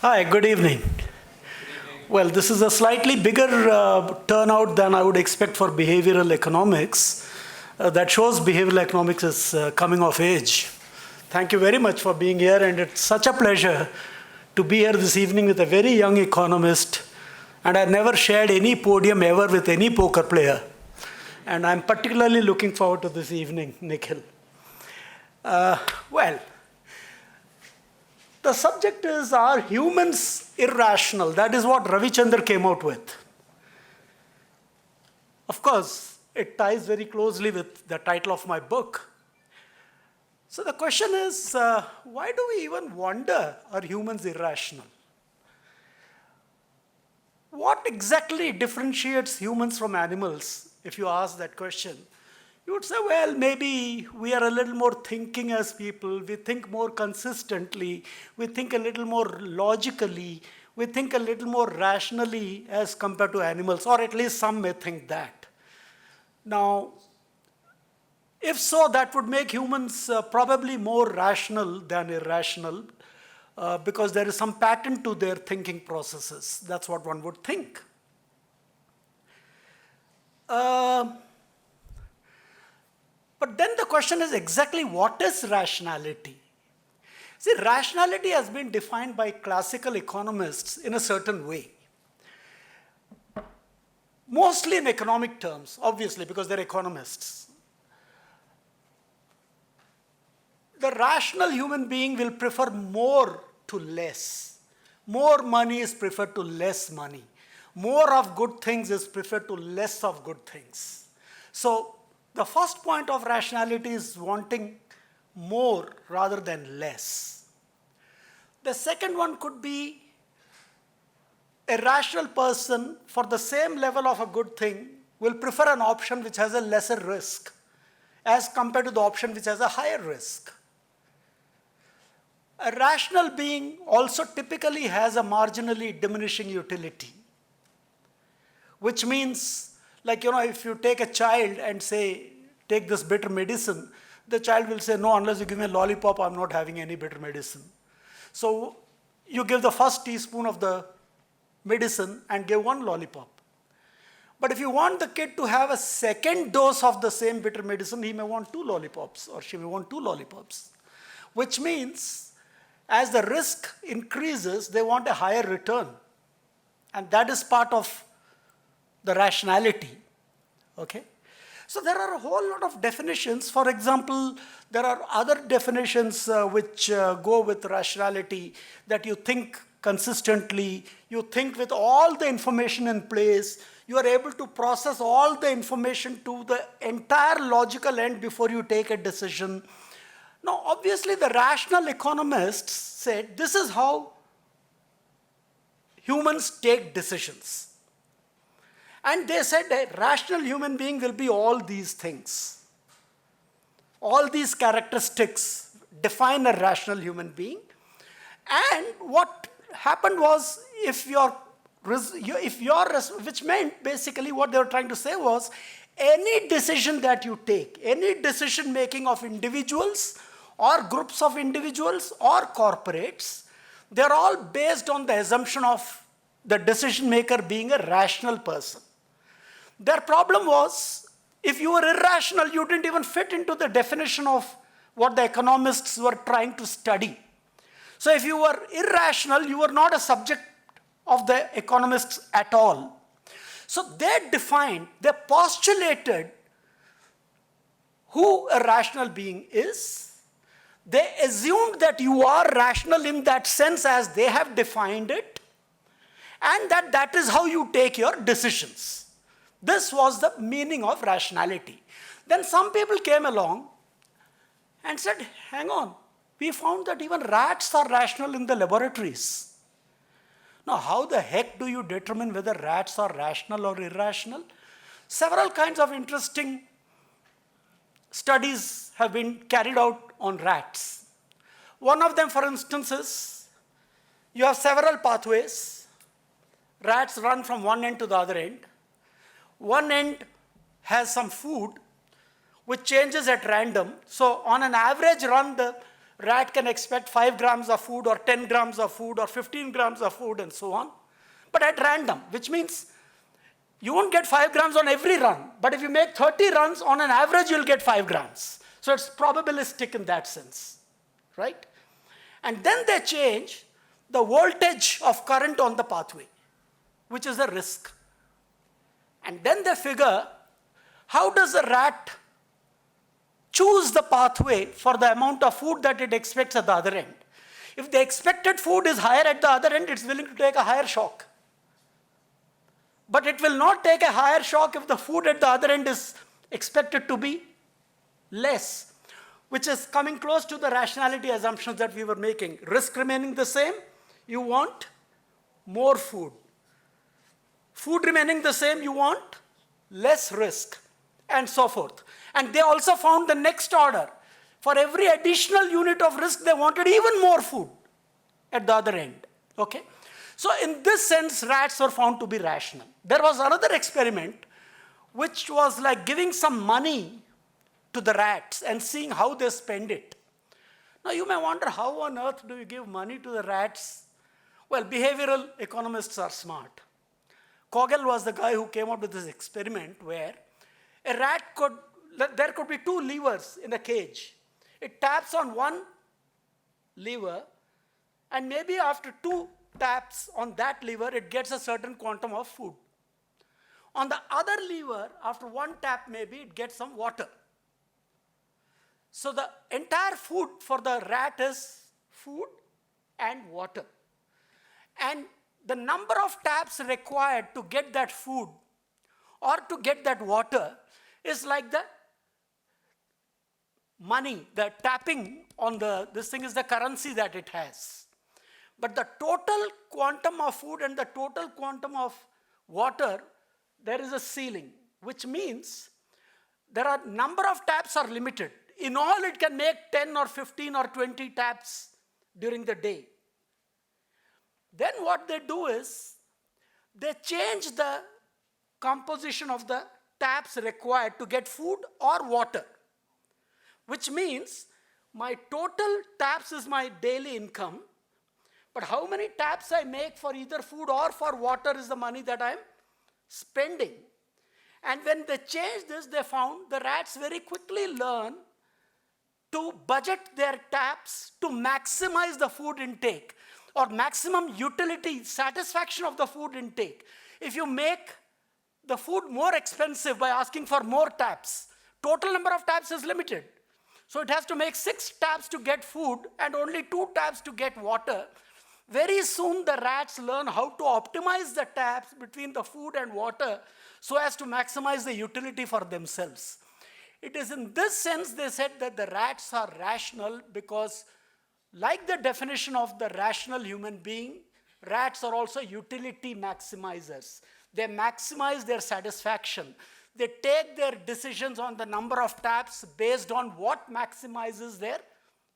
Hi, good evening. Well, this is a slightly bigger turnout than I would expect for behavioral economics. That shows behavioral economics is coming of age. Thank you very much for being here, and it's such a pleasure to be here this evening with a very young economist. And I've never shared any podium ever with any poker player. And I'm particularly looking forward to this evening, Nikhil. Well, the subject is, are humans irrational? That is what Ravichandra came out with. Of course, it ties very closely with the title of my book. So the question is, why do we even wonder, are humans irrational? What exactly differentiates humans from animals, if you ask that question? You would say, well, maybe we are a little more thinking as people, we think more consistently, we think a little more logically, we think a little more rationally as compared to animals, or at least some may think that. Now, if so, that would make humans probably more rational than irrational, because there is some pattern to their thinking processes. That's what one would think. But then the question is exactly what is rationality? See, rationality has been defined by classical economists in a certain way. Mostly in economic terms, obviously, because they're economists. The rational human being will prefer more to less. More money is preferred to less money. More of good things is preferred to less of good things. So, the first point of rationality is wanting more rather than less. The second one could be a rational person for the same level of a good thing will prefer an option which has a lesser risk as compared to the option which has a higher risk. A rational being also typically has a marginally diminishing utility, which means, like, if you take a child and say, take this bitter medicine, the child will say, no, unless you give me a lollipop, I'm not having any bitter medicine. So you give the first teaspoon of the medicine and give one lollipop. But if you want the kid to have a second dose of the same bitter medicine, he may want two lollipops, or she may want two lollipops. Which means, as the risk increases, they want a higher return. And that is part of the rationality, okay? So there are a whole lot of definitions. For example, there are other definitions which go with rationality, that you think consistently, you think with all the information in place, you are able to process all the information to the entire logical end before you take a decision. Now, obviously, the rational economists said this is how humans take decisions. And they said a rational human being will be all these things. All these characteristics define a rational human being. And what happened was, which meant basically what they were trying to say was, any decision that you take, any decision making of individuals or groups of individuals or corporates, they're all based on the assumption of the decision maker being a rational person. Their problem was, if you were irrational, you didn't even fit into the definition of what the economists were trying to study. So if you were irrational, you were not a subject of the economists at all. So they postulated who a rational being is. They assumed that you are rational in that sense as they have defined it, and that is how you take your decisions. This was the meaning of rationality. Then some people came along and said, hang on, we found that even rats are rational in the laboratories. Now, how the heck do you determine whether rats are rational or irrational? Several kinds of interesting studies have been carried out on rats. One of them, for instance, is you have several pathways. Rats run from one end to the other end. One end has some food which changes at random. So on an average run, the rat can expect 5 grams of food or 10 grams of food or 15 grams of food and so on, but at random, which means you won't get 5 grams on every run, but if you make 30 runs, on an average, you'll get 5 grams. So it's probabilistic in that sense, right? And then they change the voltage of current on the pathway, which is a risk. And then they figure, how does a rat choose the pathway for the amount of food that it expects at the other end? If the expected food is higher at the other end, it's willing to take a higher shock. But it will not take a higher shock if the food at the other end is expected to be less, which is coming close to the rationality assumptions that we were making. Risk remaining the same, you want more food. Food remaining the same, you want less risk, and so forth. And they also found the next order. For every additional unit of risk, they wanted even more food at the other end. Okay? So in this sense, rats were found to be rational. There was another experiment which was like giving some money to the rats and seeing how they spend it. Now you may wonder, how on earth do you give money to the rats? Well, behavioral economists are smart. Kogel was the guy who came up with this experiment where a rat there could be 2 levers in a cage. It taps on one lever, and maybe after 2 taps on that lever, it gets a certain quantum of food. On the other lever, after 1 tap maybe, it gets some water. So the entire food for the rat is food and water. And the number of taps required to get that food or to get that water is like the money, the tapping on this thing is the currency that it has. But the total quantum of food and the total quantum of water, there is a ceiling, which means there are number of taps are limited. In all, it can make 10 or 15 or 20 taps during the day. Then what they do is, they change the composition of the taps required to get food or water, which means my total taps is my daily income, but how many taps I make for either food or for water is the money that I'm spending. And when they changed this, they found the rats very quickly learn to budget their taps to maximize the food intake or maximum utility, satisfaction of the food intake. If you make the food more expensive by asking for more taps, total number of taps is limited. So it has to make 6 taps to get food and only 2 taps to get water. Very soon the rats learn how to optimize the taps between the food and water so as to maximize the utility for themselves. It is in this sense they said that the rats are rational because, like the definition of the rational human being, rats are also utility maximizers. They maximize their satisfaction. They take their decisions on the number of taps based on what maximizes their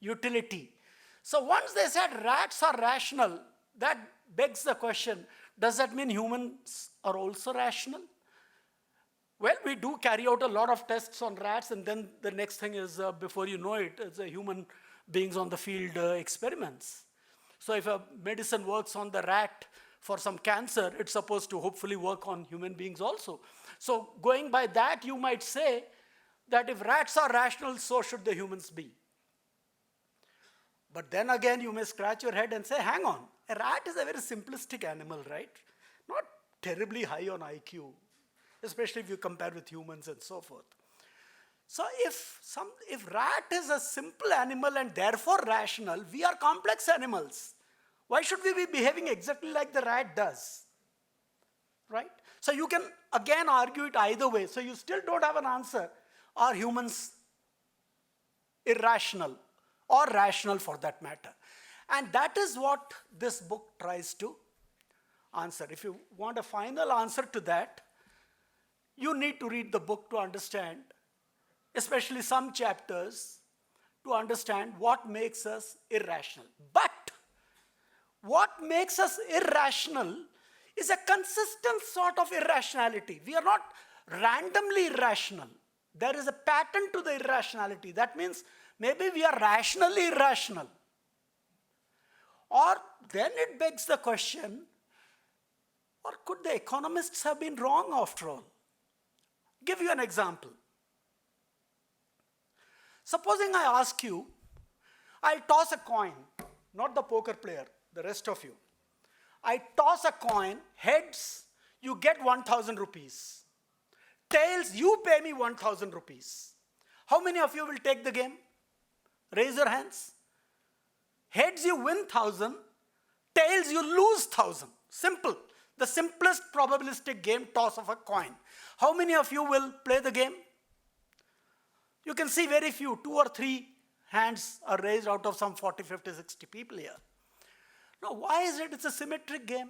utility. So once they said rats are rational, that begs the question, does that mean humans are also rational? Well, we do carry out a lot of tests on rats, and then the next thing is, before you know it, it's a human beings on the field experiments. So if a medicine works on the rat for some cancer, it's supposed to hopefully work on human beings also. So going by that, you might say that if rats are rational, so should the humans be. But then again, you may scratch your head and say, hang on, a rat is a very simplistic animal, right? Not terribly high on IQ, especially if you compare with humans and so forth. So if rat is a simple animal and therefore rational, we are complex animals. Why should we be behaving exactly like the rat does? Right? So you can again argue it either way. So you still don't have an answer. Are humans irrational or rational for that matter? And that is what this book tries to answer. If you want a final answer to that, you need to read the book to understand, especially some chapters, to understand what makes us irrational. But what makes us irrational is a consistent sort of irrationality. We are not randomly irrational. There is a pattern to the irrationality. That means Maybe we are rationally irrational. Or then it begs the question, or could the economists have been wrong after all? Give you an example. Supposing I ask you, I'll toss a coin, not the poker player, the rest of you. I toss a coin, heads, you get 1,000 rupees. Tails, you pay me 1,000 rupees. How many of you will take the game? Raise your hands. Heads, you win 1,000. Tails, you lose 1,000. Simple. The simplest probabilistic game, toss of a coin. How many of you will play the game? You can see very few, 2 or 3 hands are raised out of some 40, 50, 60 people here. Now, why is it? It's a symmetric game.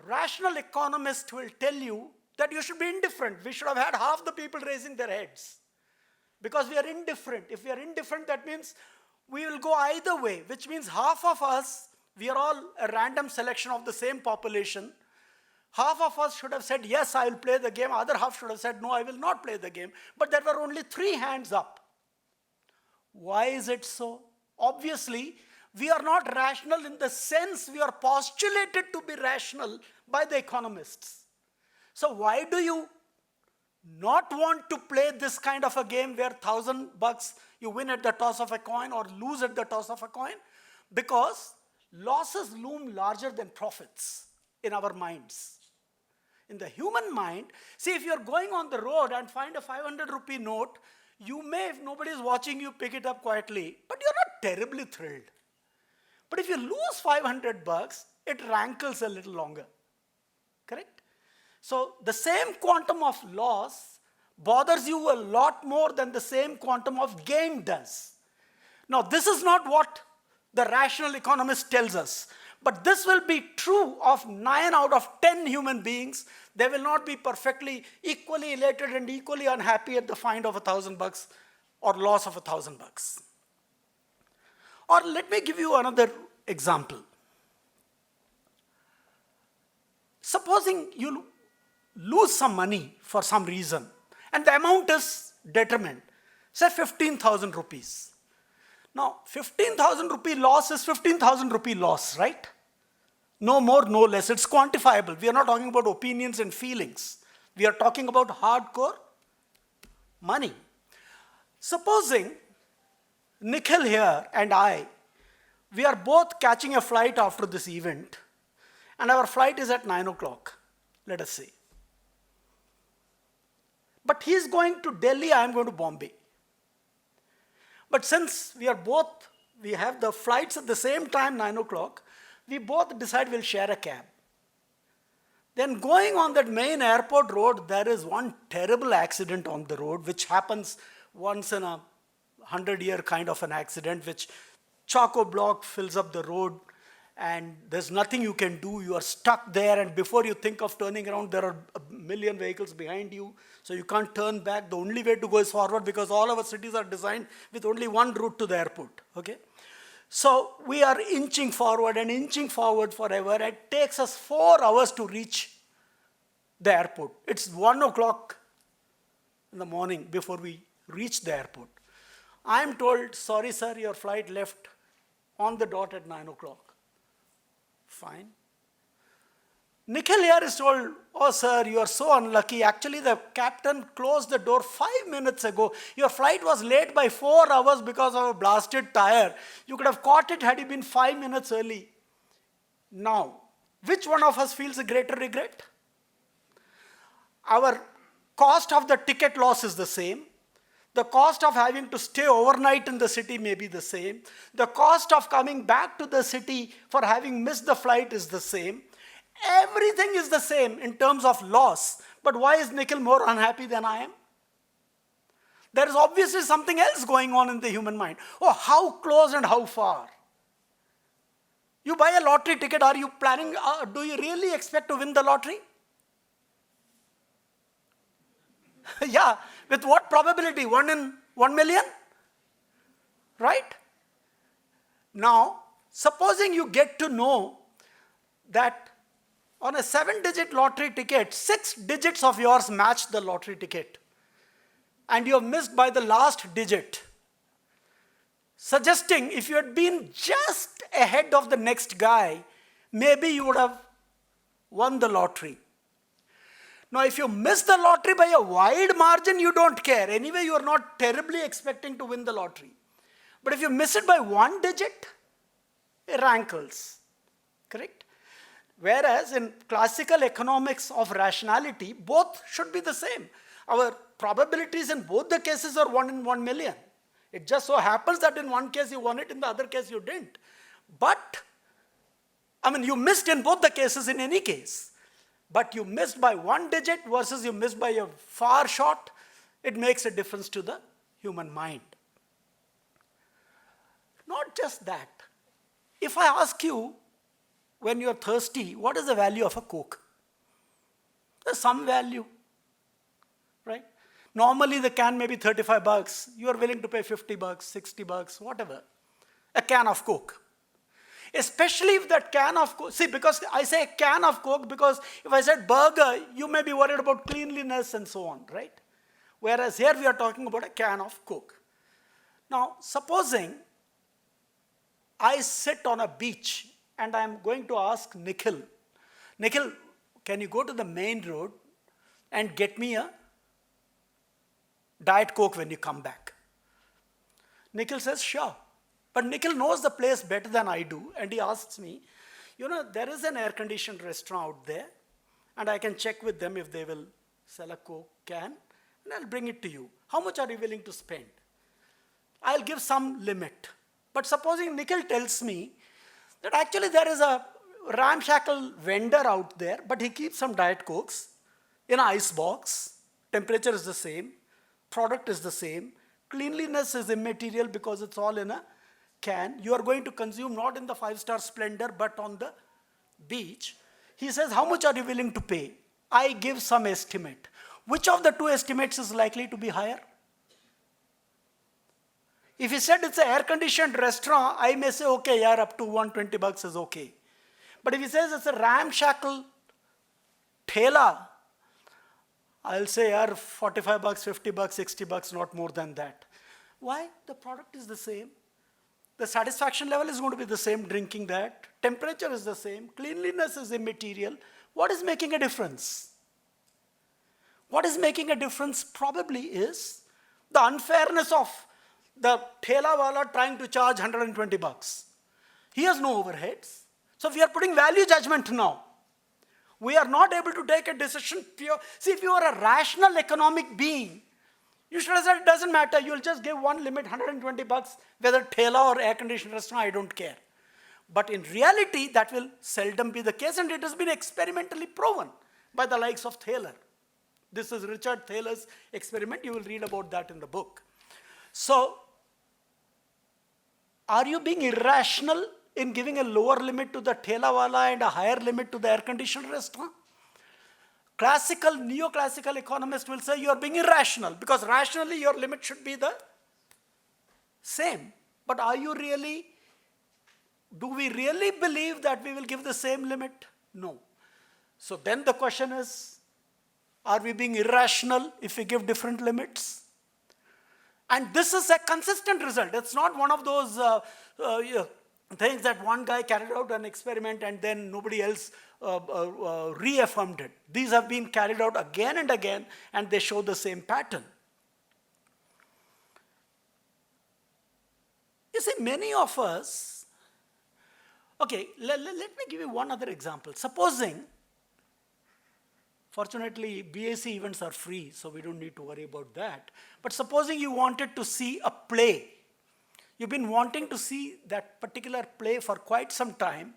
Rational economists will tell you that you should be indifferent. We should have had half the people raising their heads. Because we are indifferent. If we are indifferent, that means we will go either way, which means half of us, we are all a random selection of the same population. Half of us should have said, yes, I will play the game. Other half should have said, no, I will not play the game. But there were only 3 hands up. Why is it so? Obviously, we are not rational in the sense we are postulated to be rational by the economists. So why do you not want to play this kind of a game where $1,000 you win at the toss of a coin or lose at the toss of a coin? Because losses loom larger than profits in our minds. In the human mind, see, if you're going on the road and find a 500 rupee note, you may, if nobody is watching you, pick it up quietly, but you're not terribly thrilled. But if you lose $500, it rankles a little longer. Correct? So the same quantum of loss bothers you a lot more than the same quantum of gain does. Now, this is not what the rational economist tells us. But this will be true of 9 out of 10 human beings. They will not be perfectly equally elated and equally unhappy at the find of $1,000 or loss of $1,000. Or let me give you another example. Supposing you lose some money for some reason, and the amount is determined, say 15,000 rupees. Now, 15,000 rupee loss is 15,000 rupee loss, right? No more, no less. It's quantifiable. We are not talking about opinions and feelings. We are talking about hardcore money. Supposing Nikhil here and I, we are both catching a flight after this event, and our flight is at 9 o'clock, let us say. But he's going to Delhi, I am going to Bombay. But since we have the flights at the same time, 9 o'clock, we both decide we'll share a cab. Then going on that main airport road, there is one terrible accident on the road, which happens once in a 100-year kind of an accident, which choco block fills up the road, and there's nothing you can do. You are stuck there, and before you think of turning around, there are a million vehicles behind you, so you can't turn back. The only way to go is forward, because all our cities are designed with only one route to the airport. Okay? So we are inching forward and inching forward forever. It takes us 4 hours to reach the airport. It's 1 o'clock in the morning before we reach the airport. I'm told, sorry sir, your flight left on the dot at 9 o'clock. Fine. Nikhil here is told, oh sir, you are so unlucky. Actually, the captain closed the door 5 minutes ago. Your flight was late by 4 hours because of a blasted tire. You could have caught it had you been 5 minutes early. Now, which one of us feels a greater regret? Our cost of the ticket loss is the same. The cost of having to stay overnight in the city may be the same. The cost of coming back to the city for having missed the flight is the same. Everything is the same in terms of loss. But why is Nikhil more unhappy than I am? There is obviously something else going on in the human mind. Oh, how close and how far? You buy a lottery ticket, are you planning, do you really expect to win the lottery? Yeah, with what probability? 1 in 1 million? Right? Now, supposing you get to know that on a 7-digit lottery ticket, 6 digits of yours match the lottery ticket, and you have missed by the last digit. suggesting if you had been just ahead of the next guy, maybe you would have won the lottery. Now, if you miss the lottery by a wide margin, you don't care. Anyway, you are not terribly expecting to win the lottery. But if you miss it by one digit, it rankles. Correct? Whereas in classical economics of rationality, both should be the same. Our probabilities in both the cases are 1 in 1 million. It just so happens that in one case you won it, in the other case you didn't. But, you missed in both the cases in any case. But you missed by one digit versus you missed by a far shot, it makes a difference to the human mind. Not just that. If I ask you, when you're thirsty, what is the value of a Coke? There's some value, right? Normally the can may be $35. You are willing to pay $50, $60, whatever. A can of Coke. Especially if that can of Coke, see, because I say a can of Coke because if I said burger, you may be worried about cleanliness and so on, right? Whereas here we are talking about a can of Coke. Now, supposing I sit on a beach and I am going to ask Nikhil, can you go to the main road and get me a Diet Coke when you come back? Nikhil says, sure. But Nikhil knows the place better than I do, and he asks me, there is an air-conditioned restaurant out there, and I can check with them if they will sell a Coke can, and I'll bring it to you. How much are you willing to spend? I'll give some limit. But supposing Nikhil tells me that actually there is a ramshackle vendor out there, but he keeps some Diet Cokes in an ice box, temperature is the same, product is the same, cleanliness is immaterial because it's all in a can. You are going to consume not in the 5-star splendor, but on the beach. He says, how much are you willing to pay? I give some estimate. Which of the two estimates is likely to be higher? If he said it's an air-conditioned restaurant, I may say, okay, yeah, up to $120 is okay. But if he says it's a ramshackle thela, I'll say, yeah, $45, $50, $60, not more than that. Why? The product is the same. The satisfaction level is going to be the same drinking that. Temperature is the same. Cleanliness is immaterial. What is making a difference? What is making a difference probably is the unfairness of the thela wala trying to charge $120. He has no overheads. So we are putting value judgment now. We are not able to take a decision pure. See, if you are a rational economic being, you should have said it doesn't matter. You'll just give one limit, $120, whether thela or air-conditioned restaurant, I don't care. But in reality, that will seldom be the case, and it has been experimentally proven by the likes of Thaler. This is Richard Thaler's experiment. You will read about that in the book. So, are you being irrational in giving a lower limit to the thela wala and a higher limit to the air-conditioned restaurant? Neoclassical economists will say you are being irrational because rationally your limit should be the same. But do we really believe that we will give the same limit? No. So then the question is, are we being irrational if we give different limits? And this is a consistent result. It's not one of those things that one guy carried out an experiment and then nobody else reaffirmed it. These have been carried out again and again, and they show the same pattern. You see, many of us, okay, let me give you one other example. Supposing, fortunately, BAC events are free, so we don't need to worry about that. But supposing you wanted to see a play. You've been wanting to see that particular play for quite some time,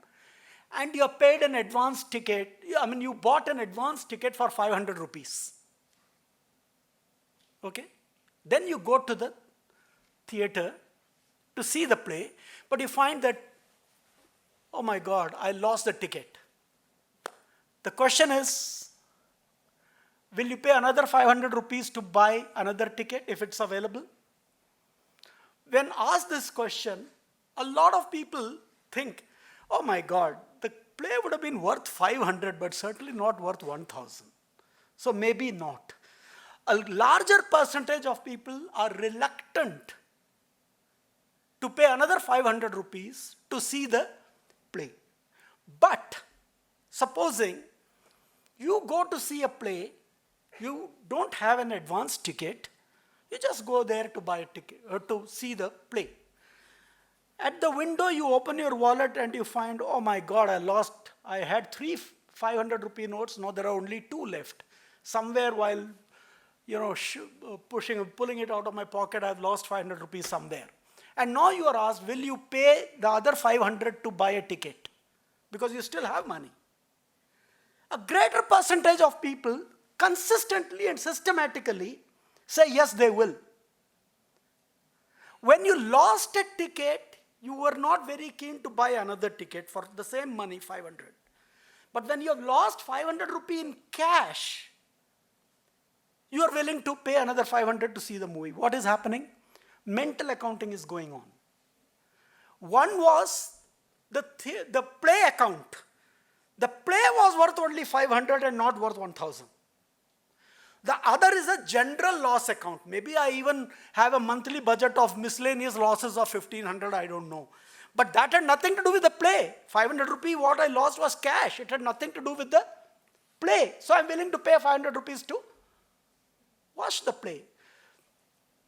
and you paid an advance ticket. You bought an advance ticket for 500 rupees. Okay? Then you go to the theater to see the play, but you find that, oh my God, I lost the ticket. The question is, will you pay another 500 rupees to buy another ticket if it's available? When asked this question, a lot of people think, oh my God, the play would have been worth 500, but certainly not worth 1,000. So maybe not. A larger percentage of people are reluctant to pay another 500 rupees to see the play. But supposing you go to see a play, you don't have an advance ticket, you just go there to buy a ticket or to see the play. At the window, you open your wallet and you find, oh my God, I had 3 500 rupee notes, now there are only 2 left. Somewhere while, pulling it out of my pocket, I've lost 500 rupees somewhere. And now you are asked, will you pay the other 500 to buy a ticket? Because you still have money. A greater percentage of people consistently and systematically say yes, they will. When you lost a ticket, you were not very keen to buy another ticket for the same money, 500. But when you have lost 500 rupee in cash, you are willing to pay another 500 to see the movie. What is happening? Mental accounting is going on. One was the play account. The play was worth only 500 and not worth 1,000. The other is a general loss account. Maybe I even have a monthly budget of miscellaneous losses of 1,500, I don't know. But that had nothing to do with the play. 500 rupee, what I lost was cash. It had nothing to do with the play. So I'm willing to pay 500 rupees to watch the play.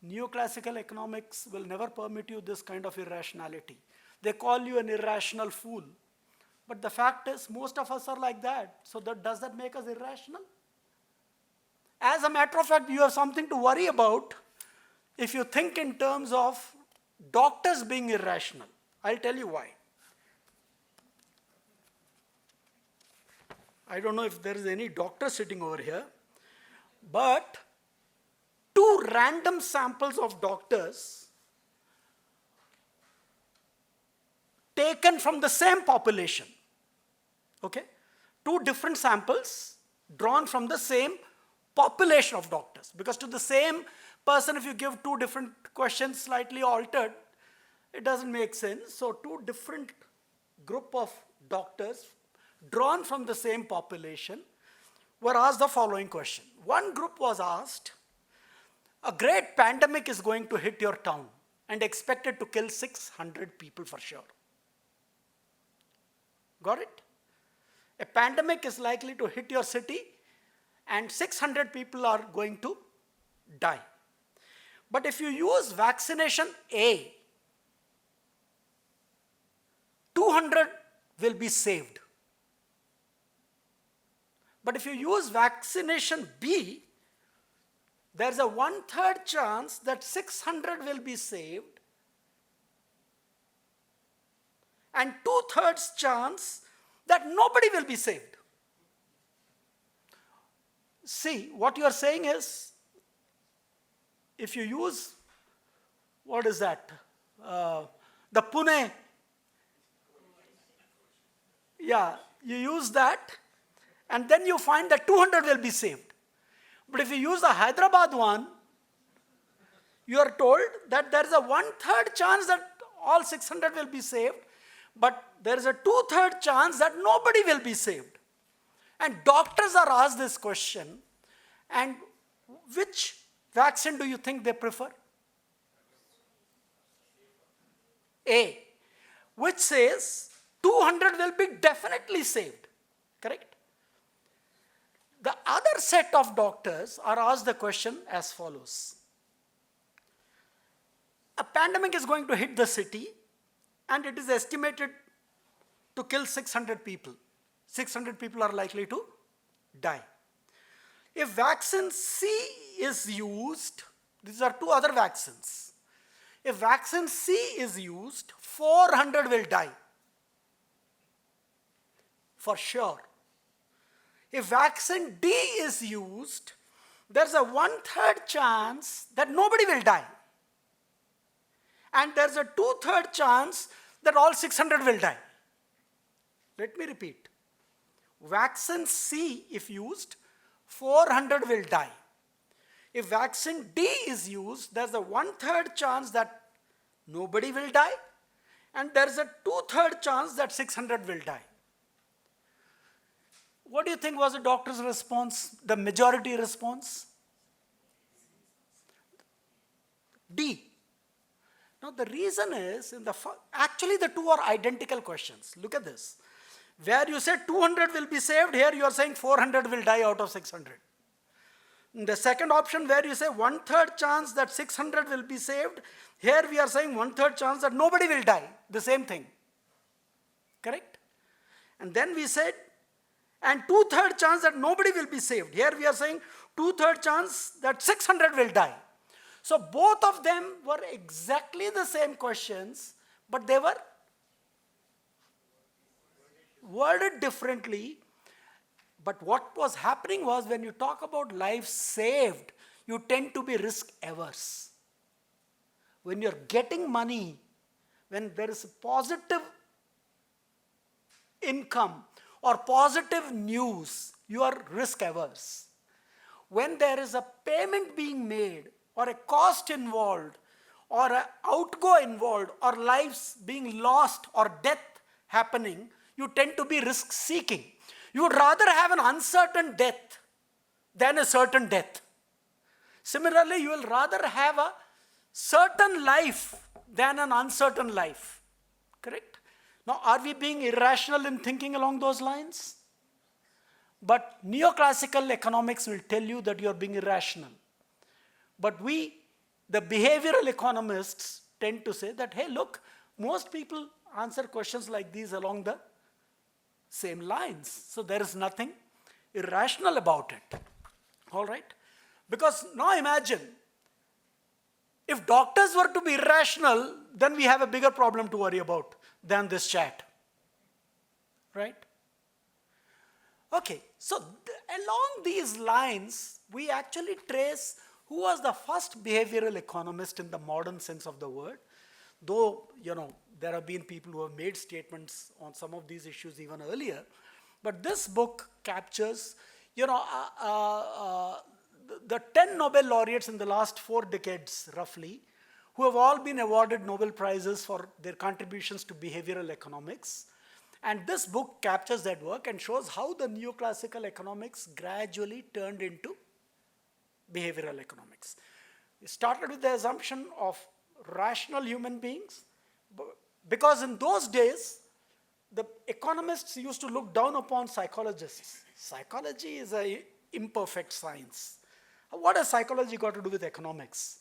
Neoclassical economics will never permit you this kind of irrationality. They call you an irrational fool. But the fact is, most of us are like that. So does that make us irrational? As a matter of fact, you have something to worry about if you think in terms of doctors being irrational. I'll tell you why. I don't know if there is any doctor sitting over here, but 2 random samples of doctors taken from the same population. Okay? 2 different samples drawn from the same population of doctors. Because to the same person, if you give 2 different questions slightly altered, it doesn't make sense. So 2 different group of doctors drawn from the same population were asked the following question. One group was asked, a great pandemic is going to hit your town and expected to kill 600 people for sure. Got it? A pandemic is likely to hit your city and 600 people are going to die. But if you use vaccination A, 200 will be saved. But if you use vaccination B, there's a 1/3 chance that 600 will be saved and 2/3 chance that nobody will be saved. See, what you are saying is, if you use, what is that? The Pune, you use that, and then you find that 200 will be saved. But if you use the Hyderabad one, you are told that there is a 1/3 chance that all 600 will be saved, but there is a 2/3 chance that nobody will be saved. And doctors are asked this question, and which vaccine do you think they prefer? A, which says 200 will be definitely saved, correct? The other set of doctors are asked the question as follows. A pandemic is going to hit the city and it is estimated to kill 600 people. 600 people are likely to die. If vaccine C is used, these are 2 other vaccines. If vaccine C is used, 400 will die. For sure. If vaccine D is used, there's a 1/3 chance that nobody will die. And there's a 2/3 chance that all 600 will die. Let me repeat. Vaccine C, if used, 400 will die. If vaccine D is used, there's a 1/3 chance that nobody will die, and there's a 2/3 chance that 600 will die. What do you think was the doctor's response, the majority response? D. Now the reason is, actually the two are identical questions. Look at this. Where you said 200 will be saved, here you are saying 400 will die out of 600. In the second option where you say 1/3 chance that 600 will be saved, here we are saying 1/3 chance that nobody will die. The same thing. Correct? And then we said, and 2/3 chance that nobody will be saved. Here we are saying 2/3 chance that 600 will die. So both of them were exactly the same questions, but they were worded differently. But what was happening was, when you talk about lives saved, you tend to be risk averse. When you're getting money, when there is a positive income or positive news, you are risk averse. When there is a payment being made, or a cost involved, or an outgo involved, or lives being lost, or death happening, you tend to be risk seeking. You would rather have an uncertain death than a certain death. Similarly, you will rather have a certain life than an uncertain life. Correct? Now, are we being irrational in thinking along those lines? But neoclassical economics will tell you that you are being irrational. But we, the behavioral economists, tend to say that, hey, look, most people answer questions like these along the same lines. So there is nothing irrational about it. All right? Because now imagine, if doctors were to be irrational, then we have a bigger problem to worry about than this chat. Right? Okay, so along these lines, we actually trace who was the first behavioral economist in the modern sense of the word. Though, there have been people who have made statements on some of these issues even earlier. But this book captures, the 10 Nobel laureates in the last 4 decades, roughly, who have all been awarded Nobel Prizes for their contributions to behavioral economics. And this book captures that work and shows how the neoclassical economics gradually turned into behavioral economics. It started with the assumption of rational human beings, because in those days, the economists used to look down upon psychologists. Psychology is an imperfect science. What has psychology got to do with economics?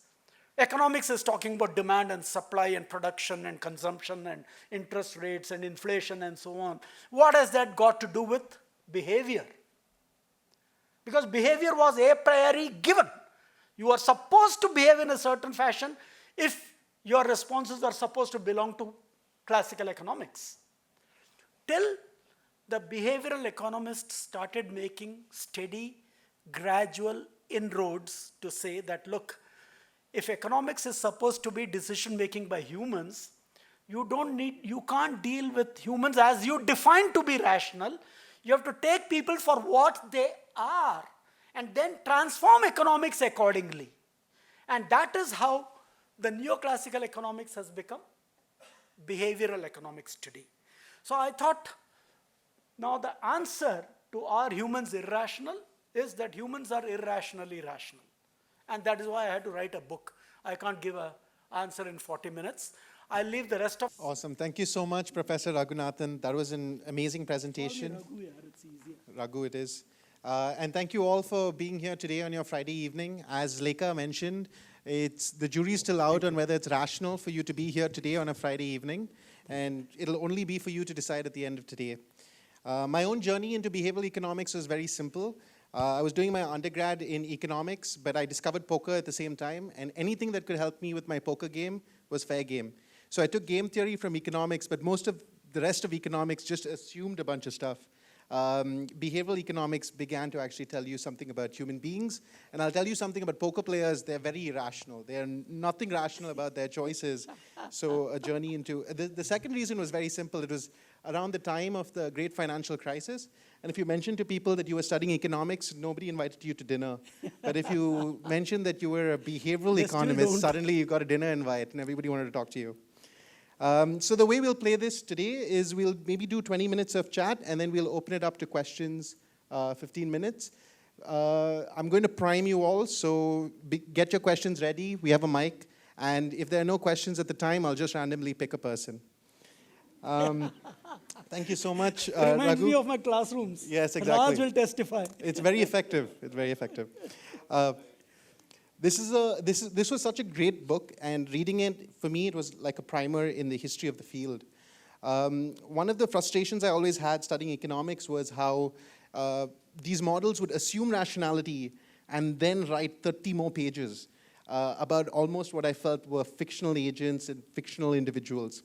Economics is talking about demand and supply and production and consumption and interest rates and inflation and so on. What has that got to do with behavior? Because behavior was a priori given. You are supposed to behave in a certain fashion if your responses are supposed to belong to classical economics. Till the behavioral economists started making steady, gradual inroads to say that, look, if economics is supposed to be decision making by humans, you can't deal with humans as you define to be rational. You have to take people for what they are and then transform economics accordingly. And that is how the neoclassical economics has become behavioral economics today. So I thought, now the answer to are humans irrational is that humans are irrationally rational. And that is why I had to write a book. I can't give an answer in 40 minutes. I'll leave the rest of... Awesome. Thank you so much, Professor Raghunathan. That was an amazing presentation. Raghu, yeah, it's easier. Raghu, it is. And thank you all for being here today on your Friday evening. As Lekha mentioned, the jury's still out on whether it's rational for you to be here today on a Friday evening. And it'll only be for you to decide at the end of today. My own journey into behavioral economics was very simple. I was doing my undergrad in economics, but I discovered poker at the same time. And anything that could help me with my poker game was fair game. So I took game theory from economics, but most of the rest of economics just assumed a bunch of stuff. Behavioral economics began to actually tell you something about human beings. And I'll tell you something about poker players. They're very irrational. They're nothing rational about their choices. So a journey into... The second reason was very simple. It was around the time of the great financial crisis. And if you mentioned to people that you were studying economics, nobody invited you to dinner. But if you mentioned that you were a behavioral economist, suddenly you got a dinner invite and everybody wanted to talk to you. So the way we'll play this today is we'll maybe do 20 minutes of chat and then we'll open it up to questions, 15 minutes. I'm going to prime you all, so get your questions ready. We have a mic. And if there are no questions at the time, I'll just randomly pick a person. Thank you so much, Reminds Raghu. me of my classrooms. Yes, exactly. Raj will testify. It's very effective. It's very effective. This was such a great book, and reading it, for me, it was like a primer in the history of the field. One of the frustrations I always had studying economics was how these models would assume rationality and then write 30 more pages about almost what I felt were fictional agents and fictional individuals.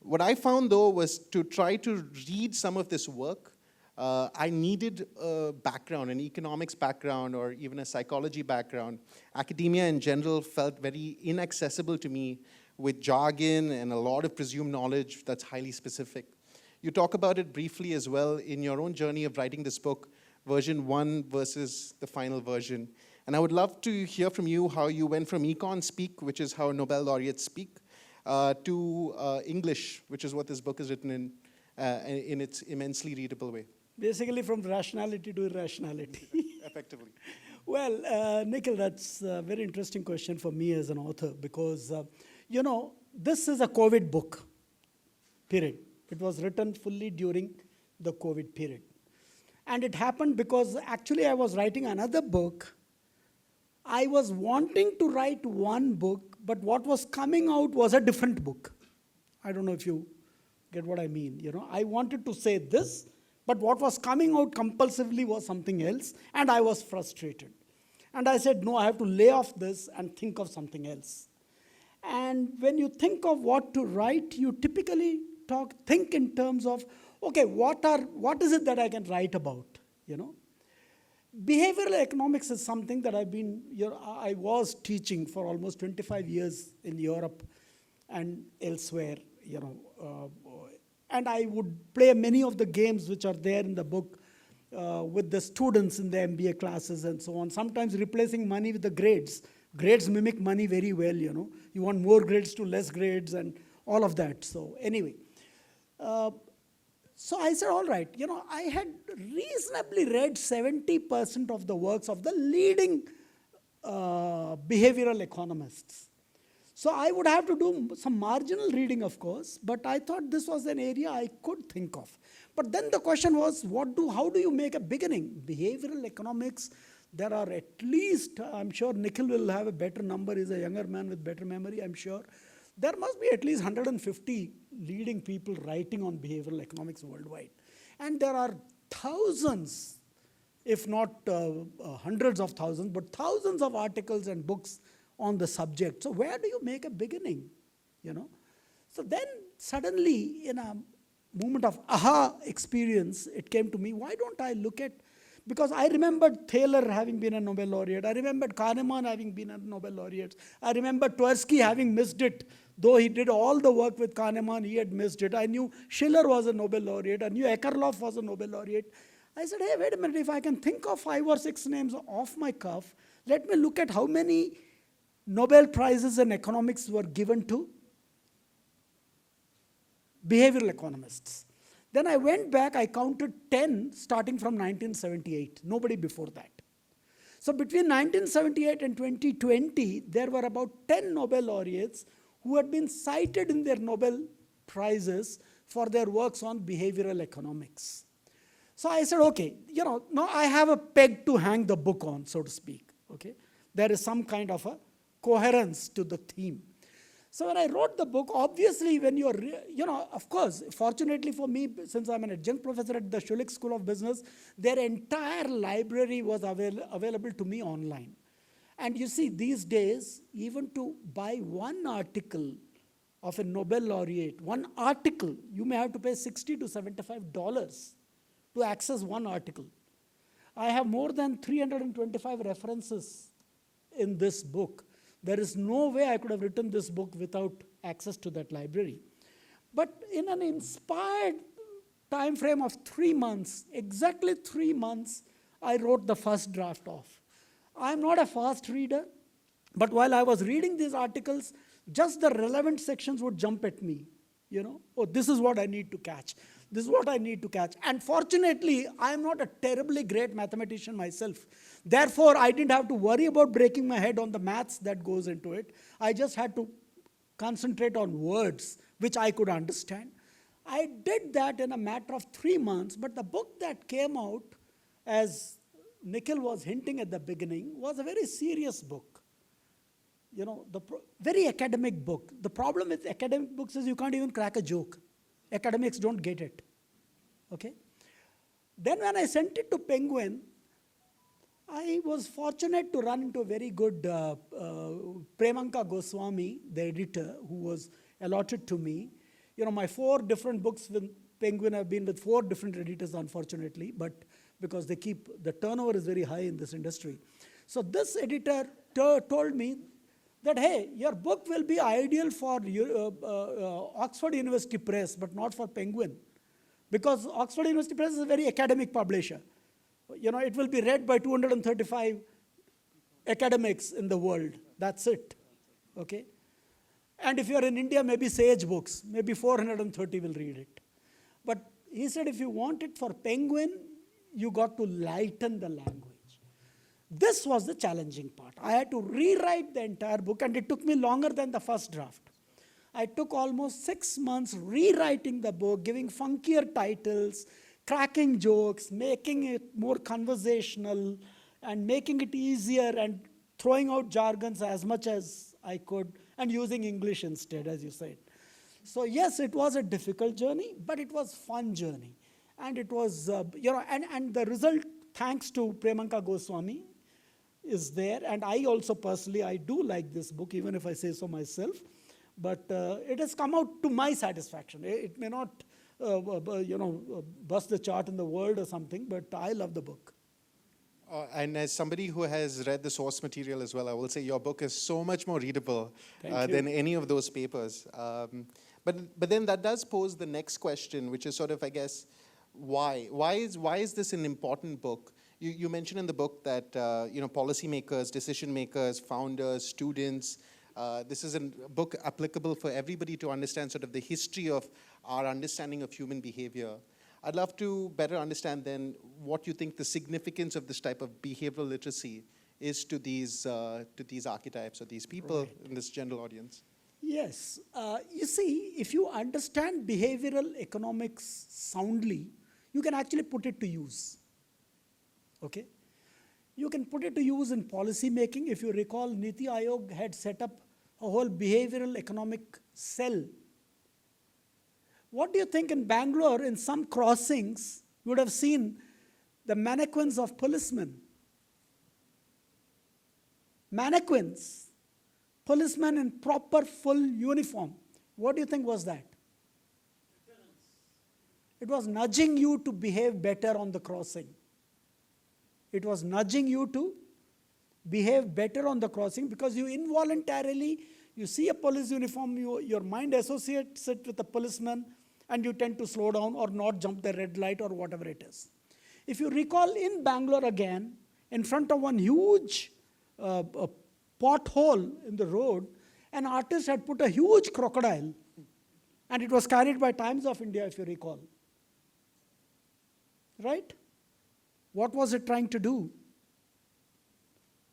What I found, though, was to try to read some of this work, I needed a background, an economics background, or even a psychology background. Academia in general felt very inaccessible to me, with jargon and a lot of presumed knowledge that's highly specific. You talk about it briefly as well in your own journey of writing this book, version 1 versus the final version. And I would love to hear from you how you went from econ speak, which is how Nobel laureates speak, to English, which is what this book is written in its immensely readable way. Basically from rationality to irrationality. Effectively. Well, Nikhil, that's a very interesting question for me as an author because, this is a COVID book, period. It was written fully during the COVID period. And it happened because actually I was writing another book. I was wanting to write one book, but what was coming out was a different book. I don't know if you get what I mean. I wanted to say this, but what was coming out compulsively was something else, and I was frustrated. And I said, no, I have to lay off this and think of something else. And when you think of what to write, you typically think in terms of, okay, what is it that I can write about, Behavioral economics is something that I was teaching for almost 25 years in Europe and elsewhere, and I would play many of the games which are there in the book with the students in the MBA classes and so on, sometimes replacing money with the grades. Grades mimic money very well, You want more grades to less grades and all of that. So anyway, so I said, all right, I had reasonably read 70% of the works of the leading behavioral economists. So I would have to do some marginal reading, of course, but I thought this was an area I could think of. But then the question was, how do you make a beginning? Behavioral economics, there are at least, I'm sure Nikhil will have a better number, he's a younger man with better memory, I'm sure. There must be at least 150 leading people writing on behavioral economics worldwide. And there are thousands, if not hundreds of thousands, but thousands of articles and books on the subject. So where do you make a beginning, So then suddenly, in a moment of aha experience, it came to me, why don't I look at, because I remembered Thaler having been a Nobel laureate, I remembered Kahneman having been a Nobel laureate, I remembered Tversky having missed it, though he did all the work with Kahneman, he had missed it. I knew Schiller was a Nobel laureate, I knew Ekerlof was a Nobel laureate. I said, hey, wait a minute, if I can think of 5 or 6 names off my cuff, let me look at how many Nobel Prizes in economics were given to behavioral economists. Then I went back, I counted 10 starting from 1978, nobody before that. So between 1978 and 2020, there were about 10 Nobel laureates who had been cited in their Nobel Prizes for their works on behavioral economics. So I said, okay, now I have a peg to hang the book on, so to speak. Okay, there is some kind of a coherence to the theme. So when I wrote the book, obviously when you're, of course, fortunately for me, since I'm an adjunct professor at the Schulich School of Business, their entire library was available to me online. And you see, these days, even to buy one article of a Nobel laureate, one article, you may have to pay $60 to $75 to access one article. I have more than 325 references in this book. There is no way I could have written this book without access to that library. But in an inspired time frame of 3 months, exactly 3 months, I wrote the first draft off. I'm not a fast reader, but while I was reading these articles, just the relevant sections would jump at me. Oh, this is what I need to catch. This is what I need to catch. And fortunately, I am not a terribly great mathematician myself. Therefore, I didn't have to worry about breaking my head on the maths that goes into it. I just had to concentrate on words, which I could understand. I did that in a matter of 3 months, but the book that came out, as Nikhil was hinting at the beginning, was a very serious book. Very academic book. The problem with academic books is you can't even crack a joke. Academics don't get it. Okay? Then when I sent it to Penguin, I was fortunate to run into a very good Premanka Goswami, the editor, who was allotted to me. My 4 different books with Penguin have been with 4 different editors, unfortunately, but because the turnover is very high in this industry. So this editor told me that, hey, your book will be ideal for Oxford University Press, but not for Penguin. Because Oxford University Press is a very academic publisher. It will be read by 235 academics in the world. That's it. Okay? And if you're in India, maybe Sage Books, maybe 430 will read it. But he said, if you want it for Penguin, you got to lighten the language. This was the challenging part. I had to rewrite the entire book, and it took me longer than the first draft. I took almost 6 months rewriting the book, giving funkier titles, cracking jokes, making it more conversational, and making it easier, and throwing out jargons as much as I could, and using English instead, as you said. So yes, it was a difficult journey, but it was a fun journey. And it was, and the result, thanks to Premanka Goswami, is there. And I also personally, I do like this book, even if I say so myself. But it has come out to my satisfaction. It may not, bust the chart in the world or something, but I love the book. And as somebody who has read the source material as well, I will say your book is so much more readable than any of those papers. But then that does pose the next question, which is sort of, I guess, why? Why is this an important book? You mentioned in the book that policymakers, decision makers, founders, students, this is a book applicable for everybody to understand sort of the history of our understanding of human behavior. I'd love to better understand then what you think the significance of this type of behavioral literacy is to these archetypes or these people in this general audience. Yes. You see, if you understand behavioral economics soundly, you can actually put it to use. Okay? You can put it to use in policy making. If you recall, Niti Aayog had set up a whole behavioral economic cell. What do you think in Bangalore, in some crossings, you would have seen the mannequins of policemen? Mannequins. Policemen in proper full uniform. What do you think was that? It was nudging you to behave better on the crossing. It was nudging you to behave better on the crossing because you involuntarily, you see a police uniform, your mind associates it with a policeman, and you tend to slow down or not jump the red light or whatever it is. If you recall in Bangalore again, in front of one huge pothole in the road, an artist had put a huge crocodile, and it was carried by Times of India, if you recall. Right? What was it trying to do?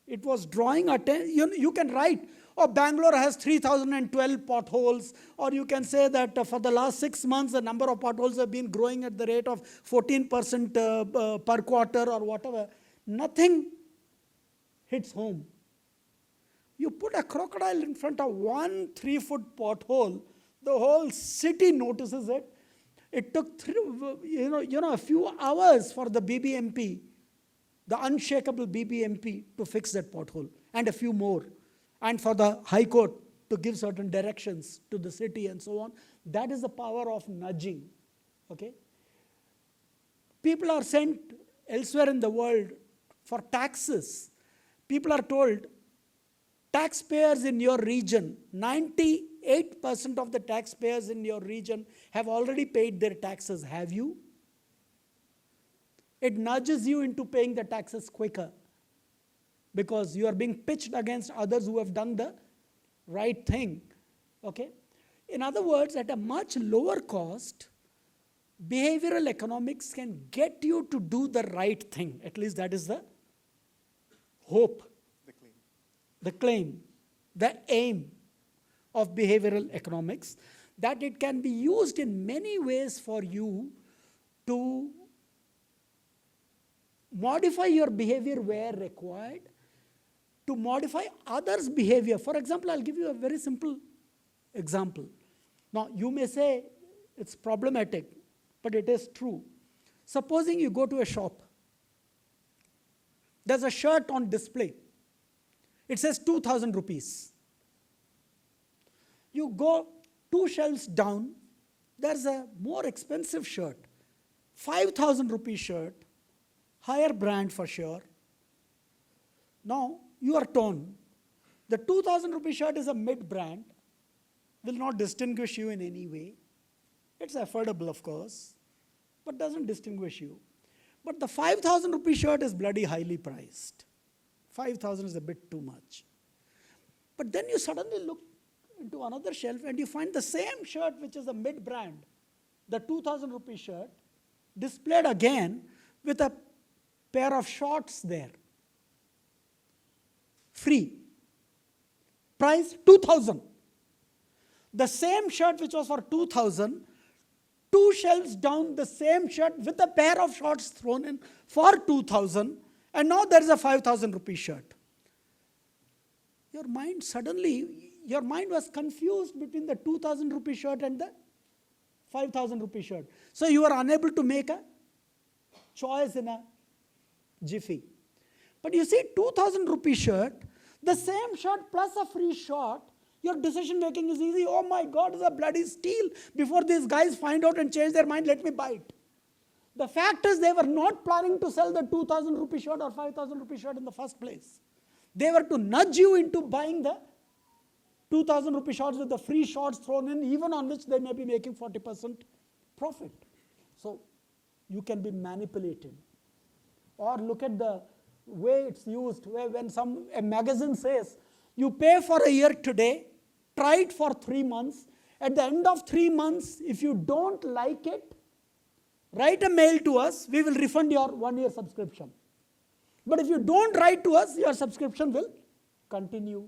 It was drawing attention. You can write, oh, Bangalore has 3,012 potholes, or you can say that for the last 6 months, the number of potholes have been growing at the rate of 14% per quarter or whatever. Nothing hits home. You put a crocodile in front of one 3-foot pothole, the whole city notices it. It took a few hours for the BBMP, the unshakable BBMP, to fix that pothole, and a few more. And for the High Court to give certain directions to the city and so on. That is the power of nudging. Okay? People are sent elsewhere in the world for taxes. People are told, taxpayers in your region, 98% of the taxpayers in your region have already paid their taxes. Have you? It nudges you into paying the taxes quicker because you are being pitched against others who have done the right thing. Okay? In other words, at a much lower cost, behavioral economics can get you to do the right thing. At least that is the hope, the claim, the aim of behavioral economics, that it can be used in many ways for you to modify your behavior where required, to modify others' behavior. For example, I'll give you a very simple example. Now, you may say it's problematic, but it is true. Supposing you go to a shop. There's a shirt on display. It says 2,000 rupees. You go 2 shelves down, there's a more expensive shirt, 5,000 rupee shirt, higher brand for sure. Now, you are torn. The 2,000 rupee shirt is a mid-brand, will not distinguish you in any way. It's affordable, of course, but doesn't distinguish you. But the 5,000 rupee shirt is bloody highly priced. 5,000 is a bit too much. But then you suddenly look into another shelf and you find the same shirt, which is a mid-brand, the 2,000 rupee shirt, displayed again with a pair of shorts there. Free. Price 2,000. The same shirt which was for 2,000, 2 shelves down, the same shirt with a pair of shorts thrown in for 2,000, and now there is a 5,000 rupee shirt. Your mind was confused between the 2,000 rupee shirt and the 5,000 rupee shirt. So you are unable to make a choice in a jiffy. But you see, 2,000 rupee shirt, the same shirt plus a free short, your decision making is easy. Oh my God, it's a bloody steal. Before these guys find out and change their mind, let me buy it. The fact is, they were not planning to sell the 2,000 rupee shirt or 5,000 rupee shirt in the first place. They were to nudge you into buying the 2,000 rupee shorts with the free shorts thrown in, even on which they may be making 40% profit. So you can be manipulated. Or look at the way it's used, where when a magazine says, you pay for a year today, try it for 3 months. At the end of 3 months, if you don't like it, write a mail to us, we will refund your 1-year subscription. But if you don't write to us, your subscription will continue.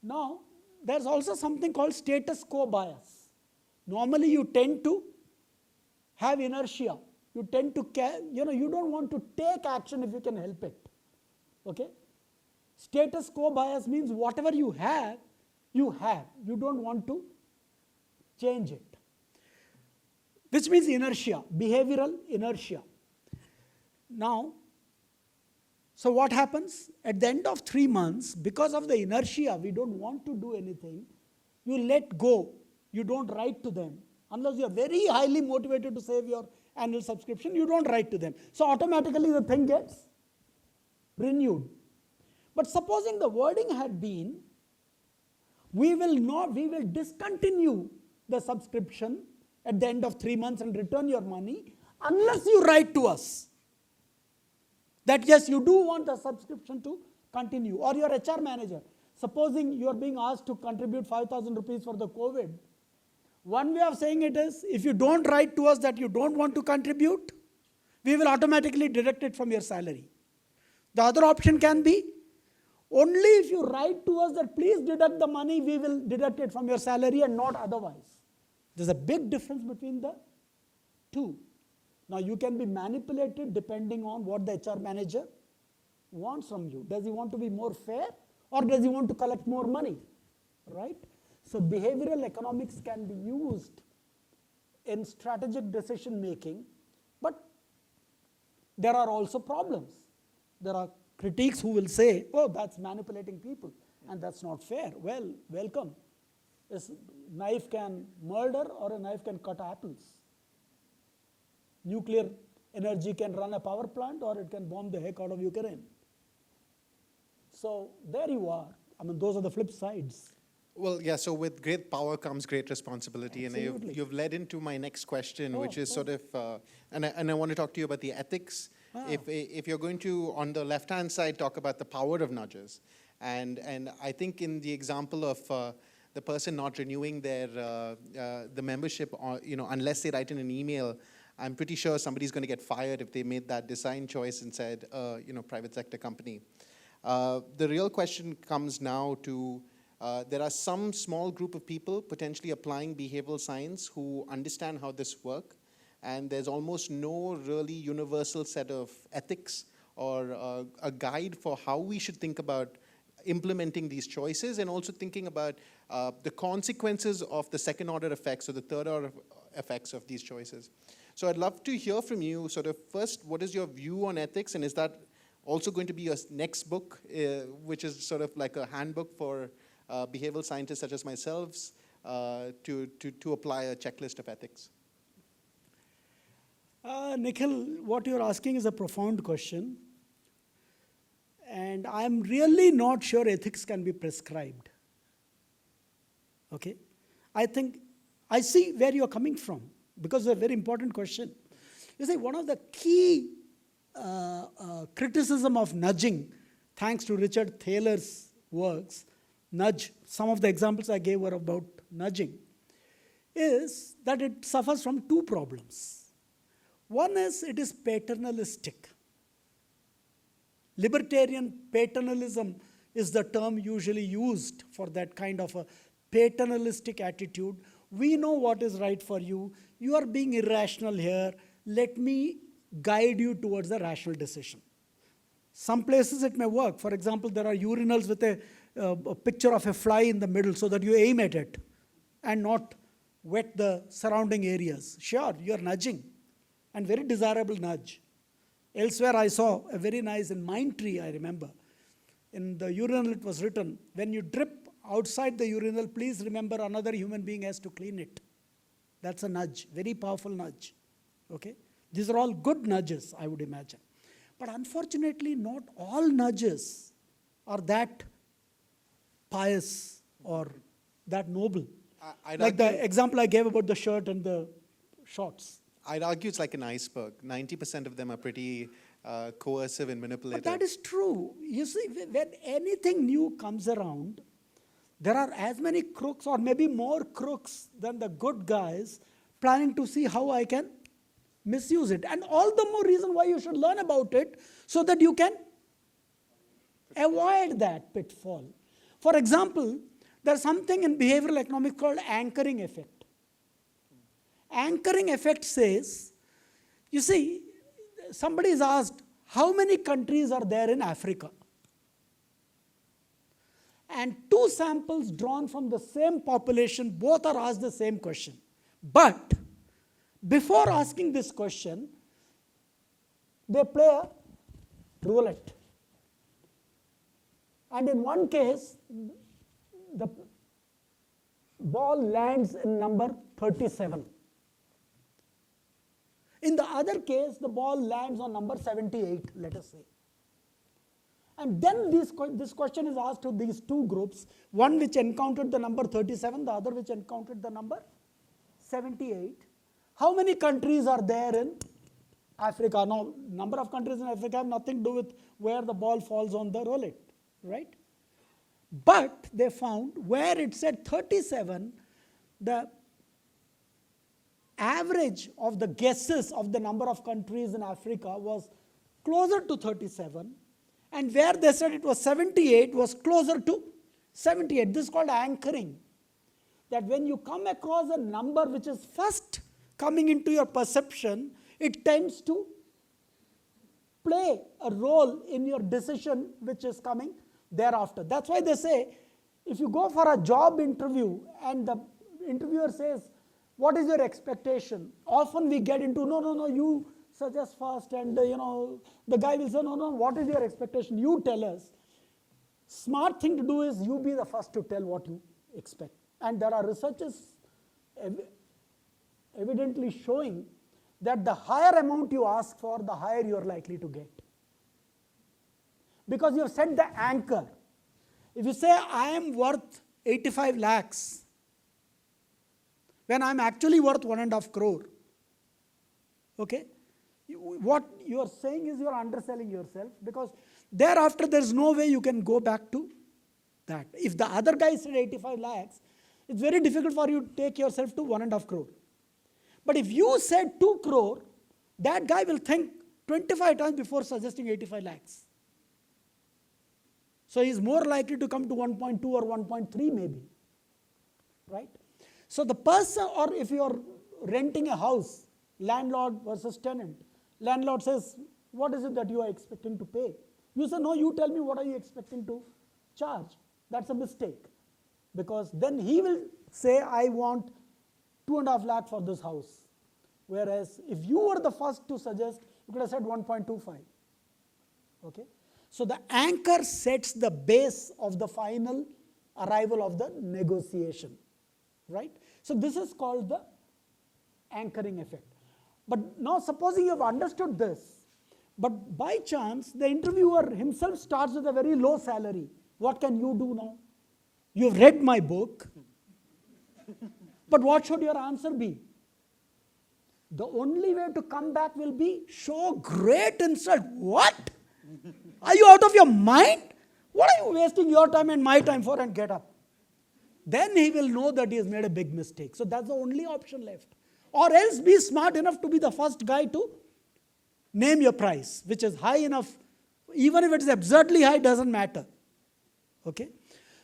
Now, there's also something called status quo bias. Normally, you tend to have inertia. You tend to, you don't want to take action if you can help it. Okay? Status quo bias means whatever you have, you have. You don't want to change it. Which means inertia, behavioral inertia. Now, so what happens? At the end of 3 months, because of the inertia, we don't want to do anything, you let go. You don't write to them. Unless you are very highly motivated to save your annual subscription, you don't write to them. So automatically the thing gets renewed. But supposing the wording had been, we will discontinue the subscription at the end of 3 months and return your money unless you write to us that yes, you do want the subscription to continue. Or your HR manager, supposing you are being asked to contribute 5,000 rupees for the COVID. One way of saying it is, if you don't write to us that you don't want to contribute, we will automatically deduct it from your salary. The other option can be, only if you write to us that please deduct the money, we will deduct it from your salary and not otherwise. There's a big difference between the two. Now, you can be manipulated depending on what the HR manager wants from you. Does he want to be more fair or does he want to collect more money? Right? So, behavioral economics can be used in strategic decision making, but there are also problems. There are critics who will say, oh, that's manipulating people and that's not fair. Well, welcome. A knife can murder or a knife can cut apples. Nuclear energy can run a power plant or it can bomb the heck out of Ukraine. So there you are. I mean, those are the flip sides. Well, yeah, so with great power comes great responsibility. Absolutely. And you've led into my next question, which is sort of, and I want to talk to you about the ethics. If you're going to, on the left-hand side, talk about the power of nudges, and I think in the example of the person not renewing their the membership, or, unless they write in an email, I'm pretty sure somebody's going to get fired if they made that design choice and said, private sector company. The real question comes now to, there are some small group of people potentially applying behavioral science who understand how this works, and there's almost no really universal set of ethics or a guide for how we should think about implementing these choices, and also thinking about the consequences of the second order effects or the third order effects of these choices. So I'd love to hear from you, sort of first, what is your view on ethics, and is that also going to be your next book, which is sort of like a handbook for behavioral scientists such as myself to apply a checklist of ethics? Nikhil, what you're asking is a profound question. And I'm really not sure ethics can be prescribed. Okay? I think, I see where you're coming from, because it's a very important question. You see, one of the key criticism of nudging, thanks to Richard Thaler's works, nudge, some of the examples I gave were about nudging, is that it suffers from two problems. One is it is paternalistic. Libertarian paternalism is the term usually used for that kind of a paternalistic attitude. We know what is right for you. You are being irrational here. Let me guide you towards a rational decision. Some places it may work. For example, there are urinals with a picture of a fly in the middle so that you aim at it and not wet the surrounding areas. Sure, you are nudging, and very desirable nudge. Elsewhere I saw a very nice, in Mindtree I remember, in the urinal it was written, when you drip outside the urinal, please remember another human being has to clean it. That's a nudge, very powerful nudge. Okay? These are all good nudges, I would imagine. But unfortunately, not all nudges are that pious or that noble. Like the example I gave about the shirt and the shorts. I'd argue it's like an iceberg. 90% of them are pretty coercive and manipulative. But that is true. You see, when anything new comes around, there are as many crooks or maybe more crooks than the good guys planning to see how I can misuse it. And all the more reason why you should learn about it so that you can avoid that pitfall. For example, there's something in behavioral economics called anchoring effect. Anchoring effect says, you see, somebody is asked, how many countries are there in Africa? And two samples drawn from the same population, both are asked the same question. But before asking this question, they play a roulette. And in one case, the ball lands in number 37. In the other case, the ball lands on number 78, let us say. And then this question is asked to these two groups, one which encountered the number 37, the other which encountered the number 78. How many countries are there in Africa? Now, number of countries in Africa have nothing to do with where the ball falls on the roulette, right? But they found where it said 37, the average of the guesses of the number of countries in Africa was closer to 37, and where they said it was 78 was closer to 78. This is called anchoring. That when you come across a number which is first coming into your perception, it tends to play a role in your decision which is coming thereafter. That's why they say, if you go for a job interview and the interviewer says, what is your expectation? Often we get into, no, you suggest first, and the guy will say, no, what is your expectation? You tell us. Smart thing to do is you be the first to tell what you expect. And there are researches evidently showing that the higher amount you ask for, the higher you are likely to get. Because you have set the anchor. If you say, I am worth 85 lakhs, when I'm actually worth 1.5 crore, okay? What you are saying is you are underselling yourself, because thereafter there's no way you can go back to that. If the other guy said 85 lakhs, It's very difficult for you to take yourself to 1.5 crore. But if you said 2 crore, that guy will think 25 times before suggesting 85 lakhs. So he's more likely to come to 1.2 or 1.3 maybe, right? So the person, or if you're renting a house, landlord versus tenant, landlord says, what is it that you are expecting to pay? You say, no, you tell me what are you expecting to charge. That's a mistake. Because then he will say, I want 2.5 lakh for this house. Whereas if you were the first to suggest, you could have said 1.25. Okay? So the anchor sets the base of the final arrival of the negotiation. Right? So this is called the anchoring effect. But now supposing you have understood this, but by chance the interviewer himself starts with a very low salary. What can you do now? You have read my book, but what should your answer be? The only way to come back will be show great insult. What? Are you out of your mind? What are you wasting your time and my time for, and get up? Then he will know that he has made a big mistake. So that's the only option left. Or else be smart enough to be the first guy to name your price, which is high enough. Even if it is absurdly high, doesn't matter. Okay?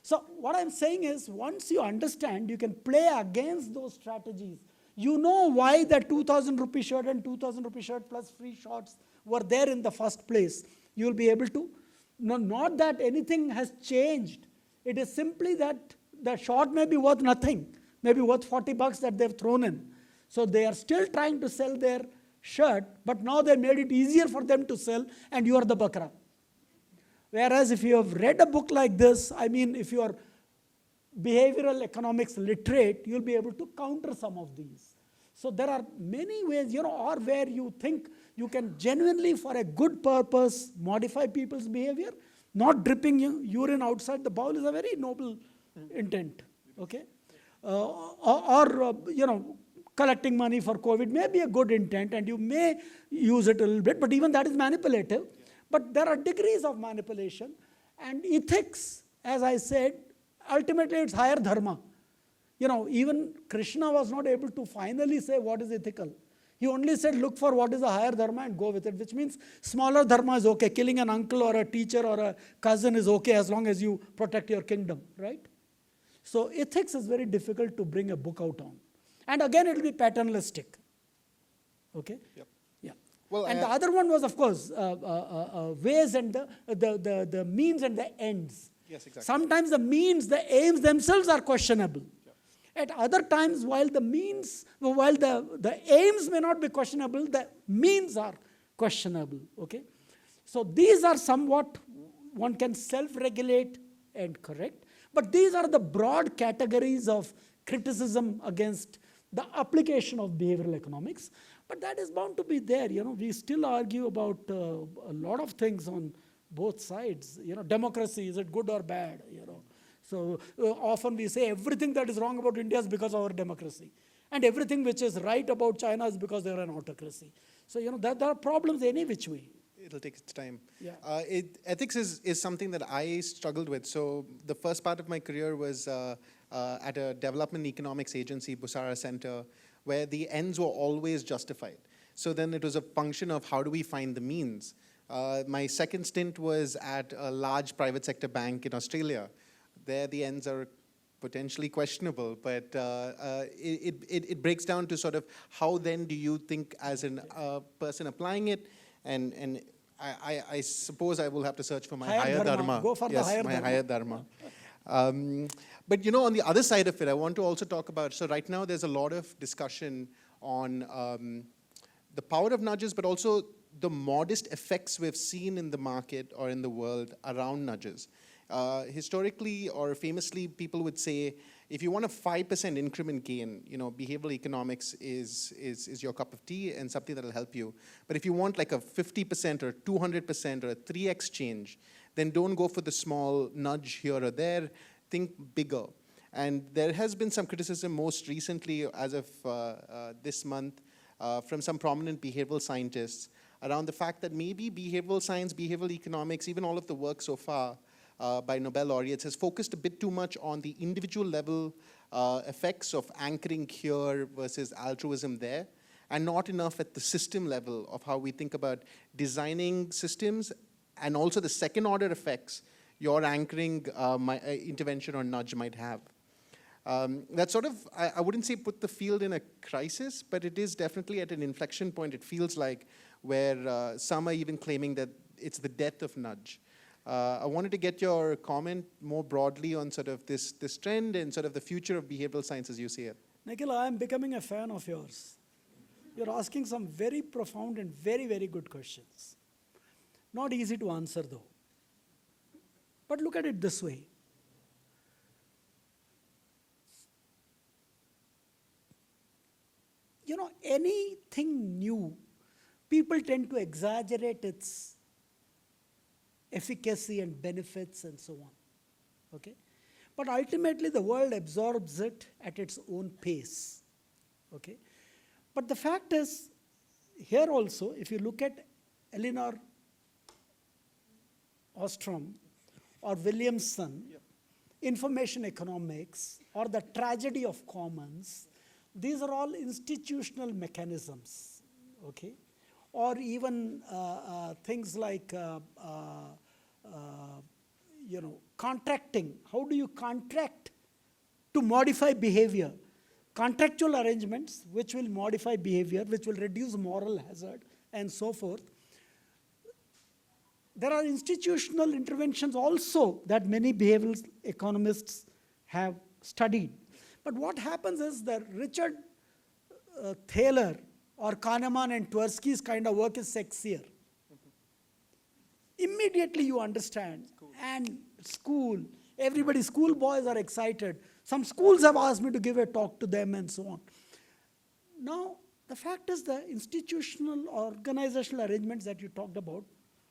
So what I'm saying is, once you understand, you can play against those strategies. You know why that 2,000 rupee shirt and 2,000 rupee shirt plus free shorts were there in the first place. You will be able to, no, not that anything has changed. It is simply that the short may be worth nothing, maybe worth 40 bucks that they've thrown in. So they are still trying to sell their shirt, but now they made it easier for them to sell, and you are the bakra. Whereas if you have read a book like this, I mean, if you are behavioral economics literate, you'll be able to counter some of these. So there are many ways, or where you think you can genuinely, for a good purpose, modify people's behavior. Not dripping urine outside the bowl is a very noble intent. Okay? Collecting money for COVID may be a good intent, and you may use it a little bit, but even that is manipulative. But there are degrees of manipulation, and ethics, as I said, ultimately it's higher dharma. Even Krishna was not able to finally say what is ethical. He only said look for what is the higher dharma and go with it, which means smaller dharma is okay. Killing an uncle or a teacher or a cousin is okay as long as you protect your kingdom, right? So ethics is very difficult to bring a book out on. And again, it will be paternalistic. Okay? Yep. Yeah. Well, and the other one was, of course, ways and the means and the ends. Yes, exactly. Sometimes the means, the aims themselves are questionable. Yep. At other times, while the aims may not be questionable, the means are questionable. Okay? So these are somewhat, one can self-regulate and correct. But these are the broad categories of criticism against the application of behavioral economics. But that is bound to be there. We still argue about a lot of things on both sides. Democracy, is it good or bad? So often we say everything that is wrong about India is because of our democracy. And everything which is right about China is because they are an autocracy. So, there are problems any which way. It'll take its time. Yeah. Ethics is something that I struggled with. So the first part of my career was at a development economics agency, Busara Center, where the ends were always justified. So then it was a function of how do we find the means. My second stint was at a large private sector bank in Australia. There the ends are potentially questionable, but it breaks down to sort of how then do you think as a person applying it, and I suppose I will have to search for my higher dharma. Go for the higher dharma. But on the other side of it, I want to also talk about, so right now there's a lot of discussion on the power of nudges, but also the modest effects we've seen in the market or in the world around nudges. Historically or famously, people would say, if you want a 5% increment gain, behavioral economics is your cup of tea and something that will help you. But if you want like a 50% or 200% or a 3x change, then don't go for the small nudge here or there. Think bigger. And there has been some criticism most recently, as of this month, from some prominent behavioral scientists around the fact that maybe behavioral science, behavioral economics, even all of the work so far, by Nobel laureates has focused a bit too much on the individual level effects of anchoring here versus altruism there, and not enough at the system level of how we think about designing systems, and also the second order effects your anchoring intervention or nudge might have. That sort of, I wouldn't say put the field in a crisis, but it is definitely at an inflection point, it feels like, where some are even claiming that it's the death of nudge. I wanted to get your comment more broadly on sort of this trend and sort of the future of behavioral science as you see it. Nikhil, I am becoming a fan of yours. You're asking some very profound and very, very good questions. Not easy to answer though. But look at it this way. You know, anything new, people tend to exaggerate its efficacy and benefits and so on. Okay? But ultimately the world absorbs it at its own pace. Okay? But the fact is, here also, if you look at Elinor Ostrom or Williamson, information economics, or the tragedy of commons, these are all institutional mechanisms, okay? Or even things like, contracting. How do you contract to modify behavior? Contractual arrangements which will modify behavior, which will reduce moral hazard, and so forth. There are institutional interventions also that many behavioral economists have studied. But what happens is that Richard Thaler or Kahneman and Tversky's kind of work is sexier. Immediately you understand. And school boys are excited. Some schools have asked me to give a talk to them and so on. Now, the fact is the institutional organizational arrangements that you talked about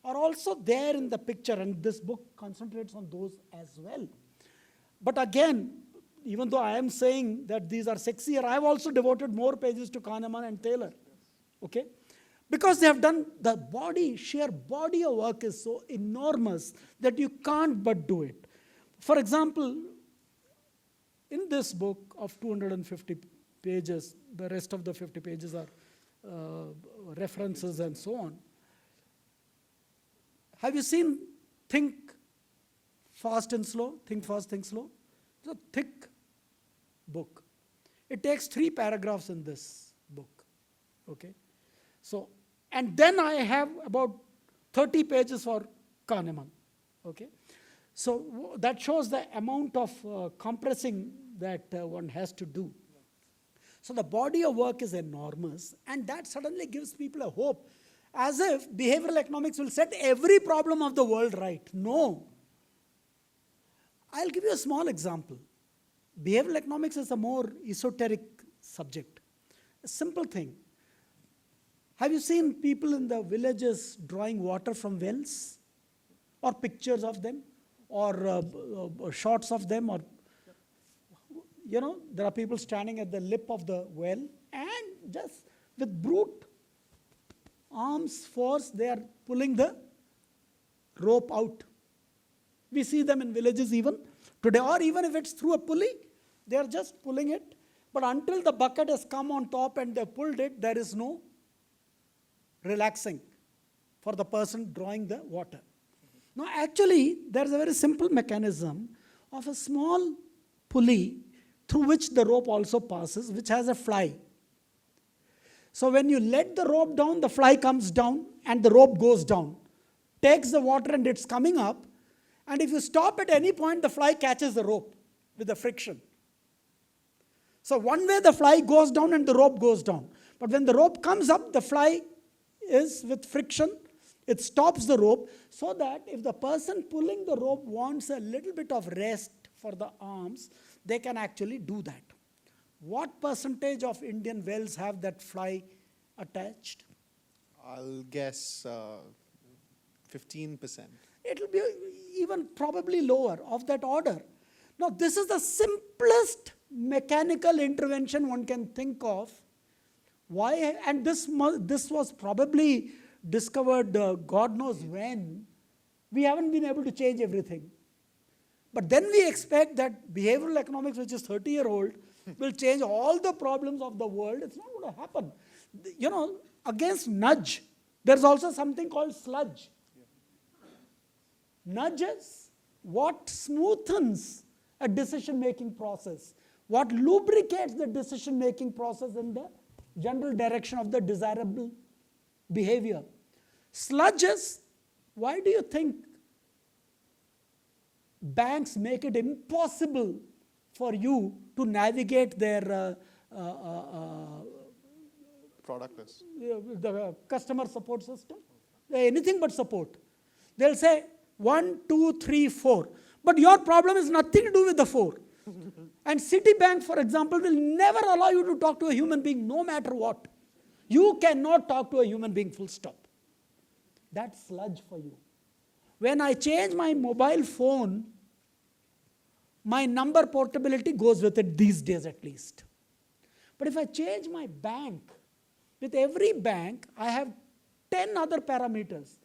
are also there in the picture, and this book concentrates on those as well. But again, even though I am saying that these are sexier, I have also devoted more pages to Kahneman and Thaler. Okay? Because they have done, the sheer body of work is so enormous that you can't but do it. For example, in this book of 250 pages, the rest of the 50 pages are references and so on. Have you seen Think Fast and Slow? Think Fast, Think Slow? It's a thick book. It takes 3 paragraphs in this book. Okay? So, and then I have about 30 pages for Kahneman. Okay? So that shows the amount of compressing that one has to do. So the body of work is enormous, and that suddenly gives people a hope, as if behavioral economics will set every problem of the world right. No. I'll give you a small example. Behavioral economics is a more esoteric subject. A simple thing. Have you seen people in the villages drawing water from wells? Or pictures of them? Or shots of them? Or, there are people standing at the lip of the well, and just with brute arms force, they are pulling the rope out. We see them in villages even today, or even if it's through a pulley, they are just pulling it. But until the bucket has come on top and they pulled it, there is no relaxing for the person drawing the water. Now actually, there is a very simple mechanism of a small pulley through which the rope also passes, which has a fly. So when you let the rope down, the fly comes down and the rope goes down, takes the water and it's coming up. And if you stop at any point, the fly catches the rope with the friction. So one way the fly goes down and the rope goes down. But when the rope comes up, the fly is with friction. It stops the rope, so that if the person pulling the rope wants a little bit of rest for the arms, they can actually do that. What percentage of Indian wells have that fly attached? I'll guess 15%. It will be even probably lower, of that order. Now, this is the simplest mechanical intervention one can think of. Why? And this was probably discovered God knows when. We haven't been able to change everything. But then we expect that behavioral economics, which is 30-year-old, will change all the problems of the world. It's not going to happen. You know, against nudge, there's also something called sludge. Nudges, what smoothens a decision-making process, what lubricates the decision-making process in the general direction of the desirable behavior. Sludges, why do you think banks make it impossible for you to navigate their Product list. the customer support system? Anything but support. They'll say 1, 2, 3, 4. But your problem is nothing to do with the 4. And Citibank, for example, will never allow you to talk to a human being, no matter what. You cannot talk to a human being, full stop. That's sludge for you. When I change my mobile phone, my number portability goes with it these days at least. But if I change my bank, with every bank, I have 10 other parameters.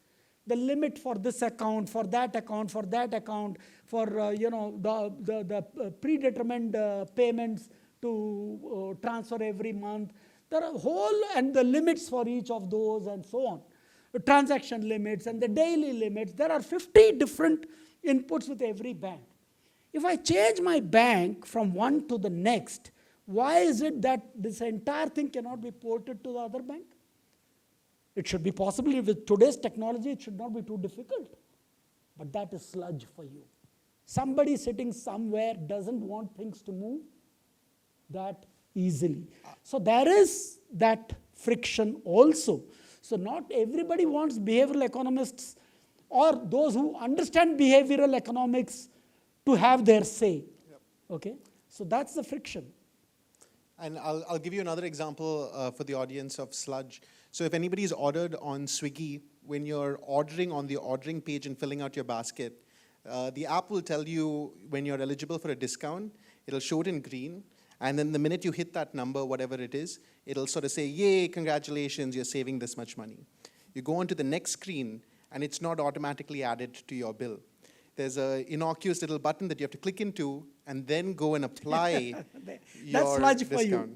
The limit for this account, for that account, for that account, for the predetermined payments to transfer every month. There are and the limits for each of those and so on. The transaction limits and the daily limits. There are 50 different inputs with every bank. If I change my bank from one to the next, why is it that this entire thing cannot be ported to the other bank? It should be possible. With today's technology, it should not be too difficult. But that is sludge for you. Somebody sitting somewhere doesn't want things to move that easily. So there is that friction also. So not everybody wants behavioral economists or those who understand behavioral economics to have their say. Yep. Okay? So that's the friction. And I'll give you another example for the audience of sludge. So if anybody's ordered on Swiggy, when you're ordering on the ordering page and filling out your basket, the app will tell you when you're eligible for a discount. It'll show it in green. And then the minute you hit that number, whatever it is, it'll sort of say, yay, congratulations, you're saving this much money. You go on to the next screen, and it's not automatically added to your bill. There's an innocuous little button that you have to click into and then go and apply That's sludge for you.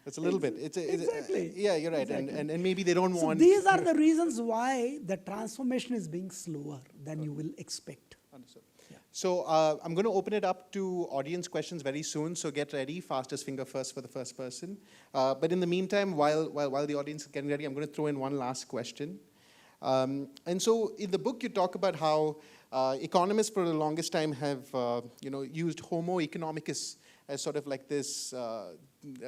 It's a little bit. Exactly. Yeah, you're right. Exactly. And maybe they don't want... So these are the reasons why the transformation is being slower than you will expect. Understood. Yeah. So I'm going to open it up to audience questions very soon, so get ready. Fastest finger first for the first person. But in the meantime, while the audience is getting ready, I'm going to throw in one last question. And so in the book, you talk about how economists for the longest time have used Homo economicus as sort of like this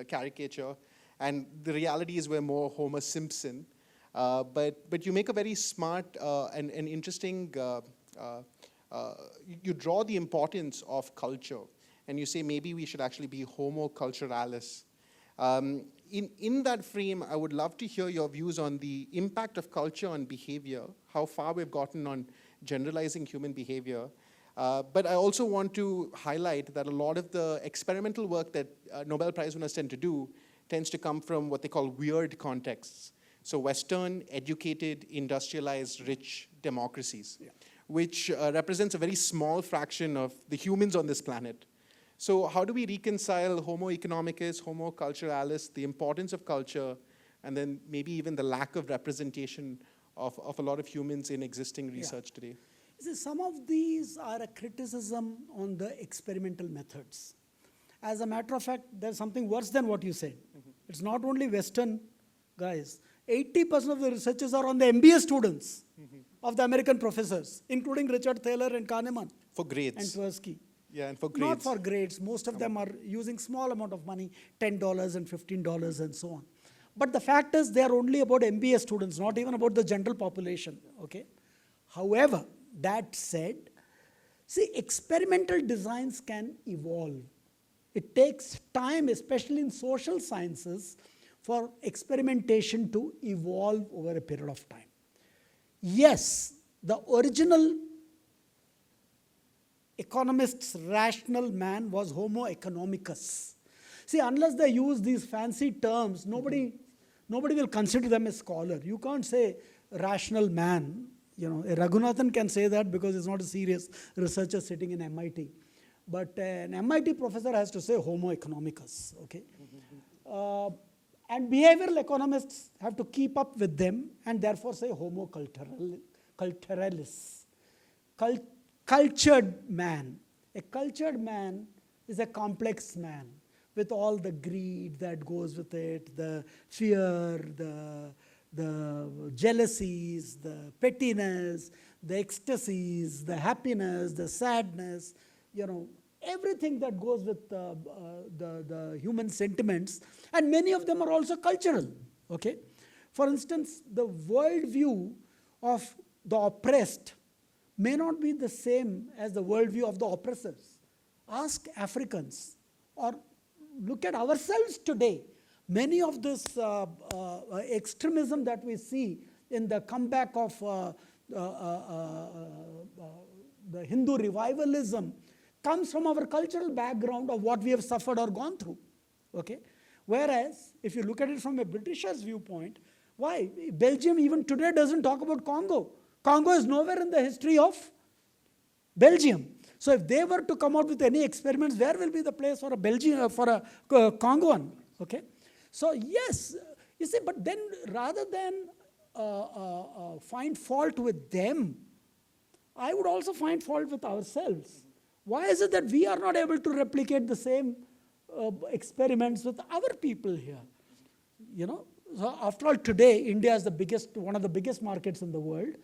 caricature, and the reality is we're more Homer Simpson. But you make a very smart and interesting, you draw the importance of culture, and you say maybe we should actually be Homo culturalis. In that frame, I would love to hear your views on the impact of culture on behavior, how far we've gotten on generalizing human behavior. But I also want to highlight that a lot of the experimental work that Nobel Prize winners tend to do tends to come from what they call weird contexts. So Western, educated, industrialized, rich democracies, which represents a very small fraction of the humans on this planet. So how do we reconcile Homo economicus, Homo culturalis, the importance of culture, and then maybe even the lack of representation of a lot of humans in existing research today? See, some of these are a criticism on the experimental methods. As a matter of fact, there's something worse than what you said. It's not only Western guys. 80% of the researchers are on the MBA students of the American professors, including Richard Thaler and Kahneman. For grades. And Tversky. Yeah, and for grades. Not for grades. Most of them are using small amount of money, $10 and $15 and so on. But the fact is, they are only about MBA students, not even about the general population. Okay. However, that said, see, experimental designs can evolve. It takes time, especially in social sciences, for experimentation to evolve over a period of time. Yes, the original economist's rational man was Homo economicus. See, unless they use these fancy terms, nobody will consider them a scholar. You can't say rational man Raghunathan can say that because he's not a serious researcher sitting in MIT. But an MIT professor has to say homo economicus, okay? And behavioral economists have to keep up with them and therefore say homo culturalis. Cultured man. A cultured man is a complex man with all the greed that goes with it, the fear, the jealousies, the pettiness, the ecstasies, the happiness, the sadness, everything that goes with the human sentiments, and many of them are also cultural, okay? For instance, the worldview of the oppressed may not be the same as the worldview of the oppressors. Ask Africans, or look at ourselves today. Many of this extremism that we see in the comeback of the Hindu revivalism comes from our cultural background of what we have suffered or gone through, okay? Whereas, if you look at it from a Britisher's viewpoint, why? Belgium even today doesn't talk about Congo. Congo is nowhere in the history of Belgium. So if they were to come out with any experiments, where will be the place for a Belgian, for a Congoan, okay? So yes, you see, but then rather than find fault with them, I would also find fault with ourselves. Why is it that we are not able to replicate the same experiments with our people here? So after all, today, India is one of the biggest markets in the world.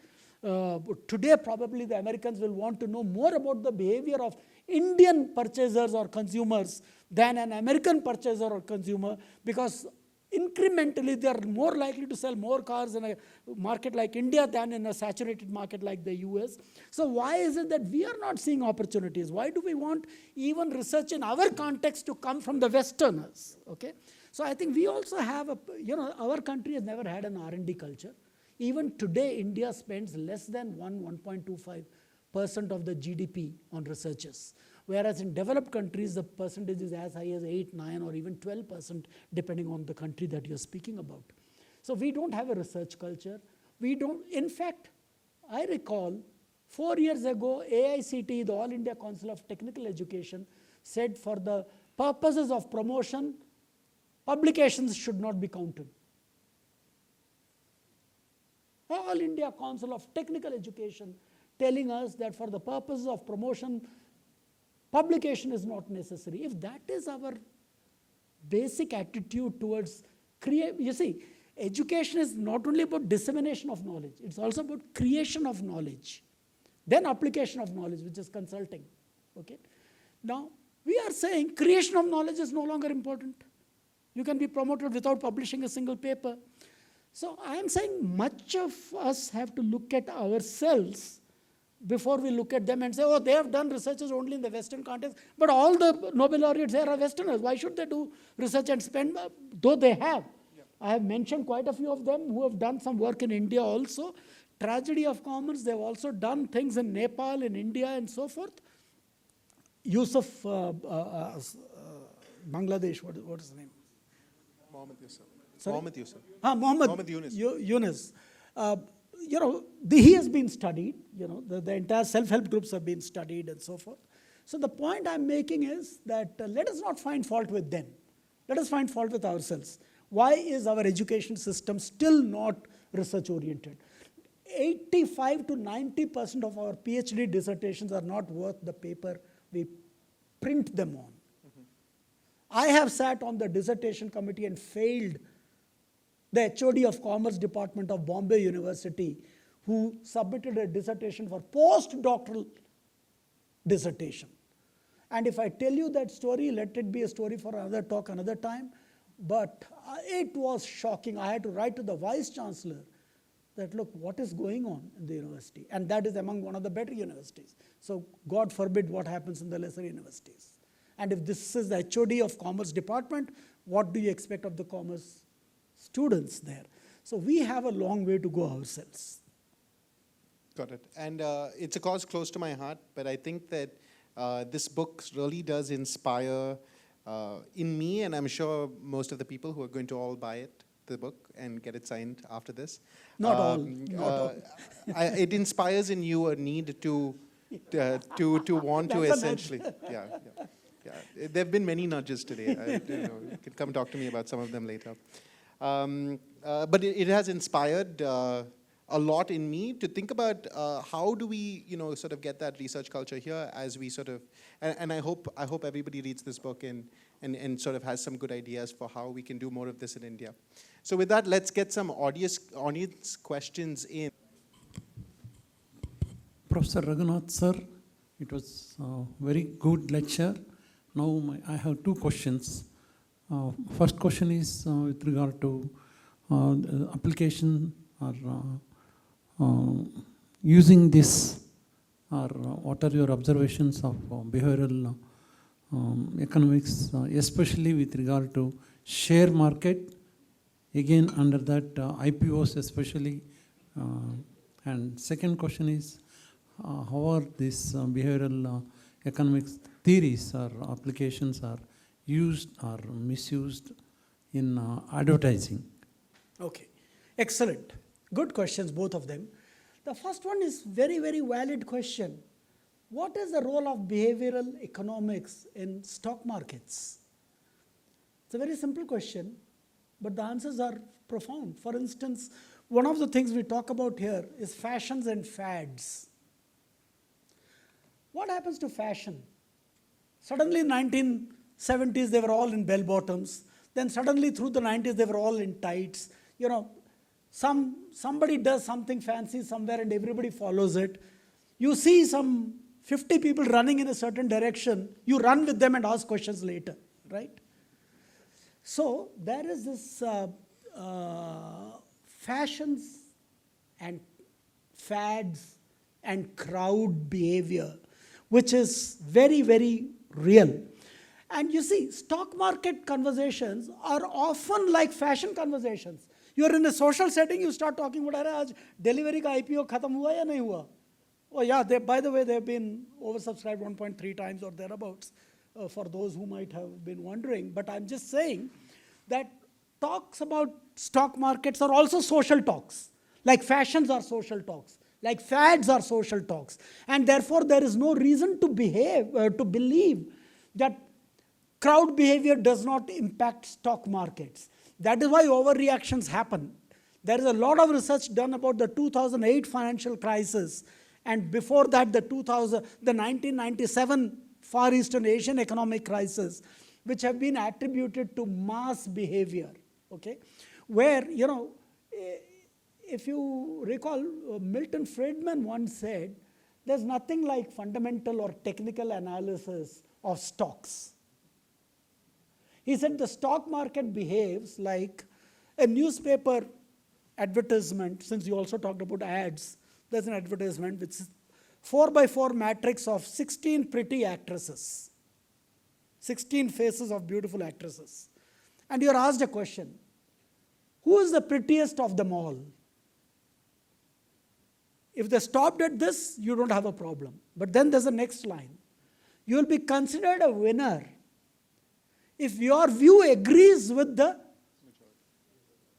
Today, probably the Americans will want to know more about the behavior of Indian purchasers or consumers than an American purchaser or consumer, because incrementally they are more likely to sell more cars in a market like India than in a saturated market like the US. So why is it that we are not seeing opportunities? Why do we want even research in our context to come from the Westerners? Okay? So I think we also have our country has never had an R&D culture. Even today, India spends less than 1.25% of the GDP on researchers. Whereas in developed countries, the percentage is as high as 8, 9, or even 12%, depending on the country that you're speaking about. So we don't have a research culture. We don't, in fact, I recall 4 years ago, AICT, the All India Council of Technical Education, said for the purposes of promotion, publications should not be counted. All India Council of Technical Education telling us that for the purposes of promotion, publication is not necessary. If that is our basic attitude towards you see, education is not only about dissemination of knowledge, it's also about creation of knowledge, then application of knowledge, which is consulting. Okay? Now, we are saying creation of knowledge is no longer important. You can be promoted without publishing a single paper. So I am saying much of us have to look at ourselves before we look at them and say, oh, they have done researches only in the Western context, but all the Nobel laureates here are Westerners. Why should they do research and spend, though they have. Yeah. I have mentioned quite a few of them who have done some work in India also. Tragedy of Commons, they have also done things in Nepal, in India, and so forth. Yusuf, Bangladesh, what is his name? Mohammed Yusuf. Sorry? Mohammed Yusuf. Mohammed Yunus. Yunus. He has been studied, the entire self-help groups have been studied and so forth. So the point I'm making is that let us not find fault with them. Let us find fault with ourselves. Why is our education system still not research-oriented? 85 to 90% of our PhD dissertations are not worth the paper we print them on. Mm-hmm. I have sat on the dissertation committee and failed the HOD of Commerce Department of Bombay University, who submitted a dissertation for postdoctoral dissertation. And if I tell you that story, let it be a story for another talk another time, but it was shocking. I had to write to the Vice Chancellor that, look, what is going on in the university? And that is among one of the better universities. So God forbid what happens in the lesser universities. And if this is the HOD of Commerce Department, what do you expect of the commerce students there? So we have a long way to go ourselves. Got it. And it's a cause close to my heart, but I think that this book really does inspire in me, and I'm sure most of the people who are going to all buy it, the book and get it signed after this. Not all. Not all. It inspires in you a need to want to That's a essentially. Yeah. There have been many nudges today. You can come talk to me about some of them later. But it has inspired a lot in me to think about how do we, sort of get that research culture here as we sort of, and I hope everybody reads this book and sort of has some good ideas for how we can do more of this in India. So with that, let's get some audience questions in. Professor Raghunath sir, it was a very good lecture. Now I have two questions. First question is with regard to the application or using this, or what are your observations of behavioral economics, especially with regard to share market, again under that IPOs especially. And second question is, how are these behavioral economics theories or applications are used or misused in advertising? Okay, excellent. Good questions, both of them. The first one is very, very valid question. What is the role of behavioral economics in stock markets? It's a very simple question, but the answers are profound. For instance, one of the things we talk about here is fashions and fads. What happens to fashion? Suddenly in 1970s, they were all in bell bottoms. Then suddenly through the 90s, they were all in tights. Somebody does something fancy somewhere and everybody follows it. You see some 50 people running in a certain direction. You run with them and ask questions later, right? So there is this fashions and fads and crowd behavior, which is very, very real. And you see, stock market conversations are often like fashion conversations. You are in a social setting, you start talking about, "Aaj delivery ka IPO khatam hua ya nahi hua?" Oh yeah, by the way, they have been oversubscribed 1.3 times or thereabouts, for those who might have been wondering. But I'm just saying that talks about stock markets are also social talks. Like fashions are social talks. Like fads are social talks. And therefore, there is no reason to believe that crowd behavior does not impact stock markets. That is why overreactions happen. There is a lot of research done about the 2008 financial crisis, and before that, the 1997 Far Eastern Asian economic crisis, which have been attributed to mass behavior, okay? Where, if you recall, Milton Friedman once said, there's nothing like fundamental or technical analysis of stocks. He said the stock market behaves like a newspaper advertisement. Since you also talked about ads, there's an advertisement which is 4x4 matrix of 16 pretty actresses, 16 faces of beautiful actresses. And you're asked a question, who is the prettiest of them all? If they stopped at this, you don't have a problem. But then there's the next line. You will be considered a winner if your view agrees with the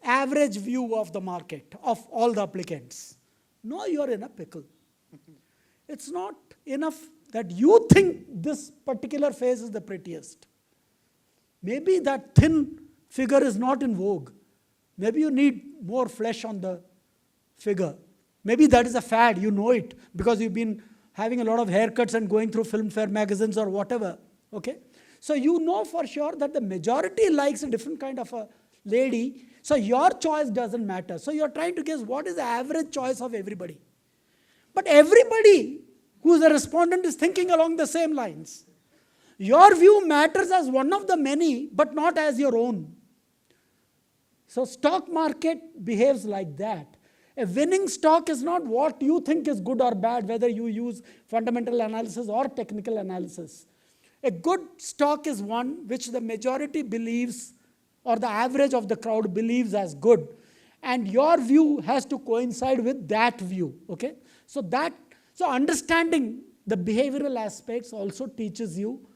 average view of the market, of all the applicants. No, you're in a pickle. It's not enough that you think this particular face is the prettiest. Maybe that thin figure is not in vogue. Maybe you need more flesh on the figure. Maybe that is a fad, you know it, because you've been having a lot of haircuts and going through Filmfare magazines or whatever, okay? So you know for sure that the majority likes a different kind of a lady, so your choice doesn't matter. So you're trying to guess what is the average choice of everybody. But everybody who is a respondent is thinking along the same lines. Your view matters as one of the many, but not as your own. So stock market behaves like that. A winning stock is not what you think is good or bad, whether you use fundamental analysis or technical analysis. A good stock is one which the majority believes, or the average of the crowd believes as good. And your view has to coincide with that view, okay? So understanding the behavioral aspects also teaches you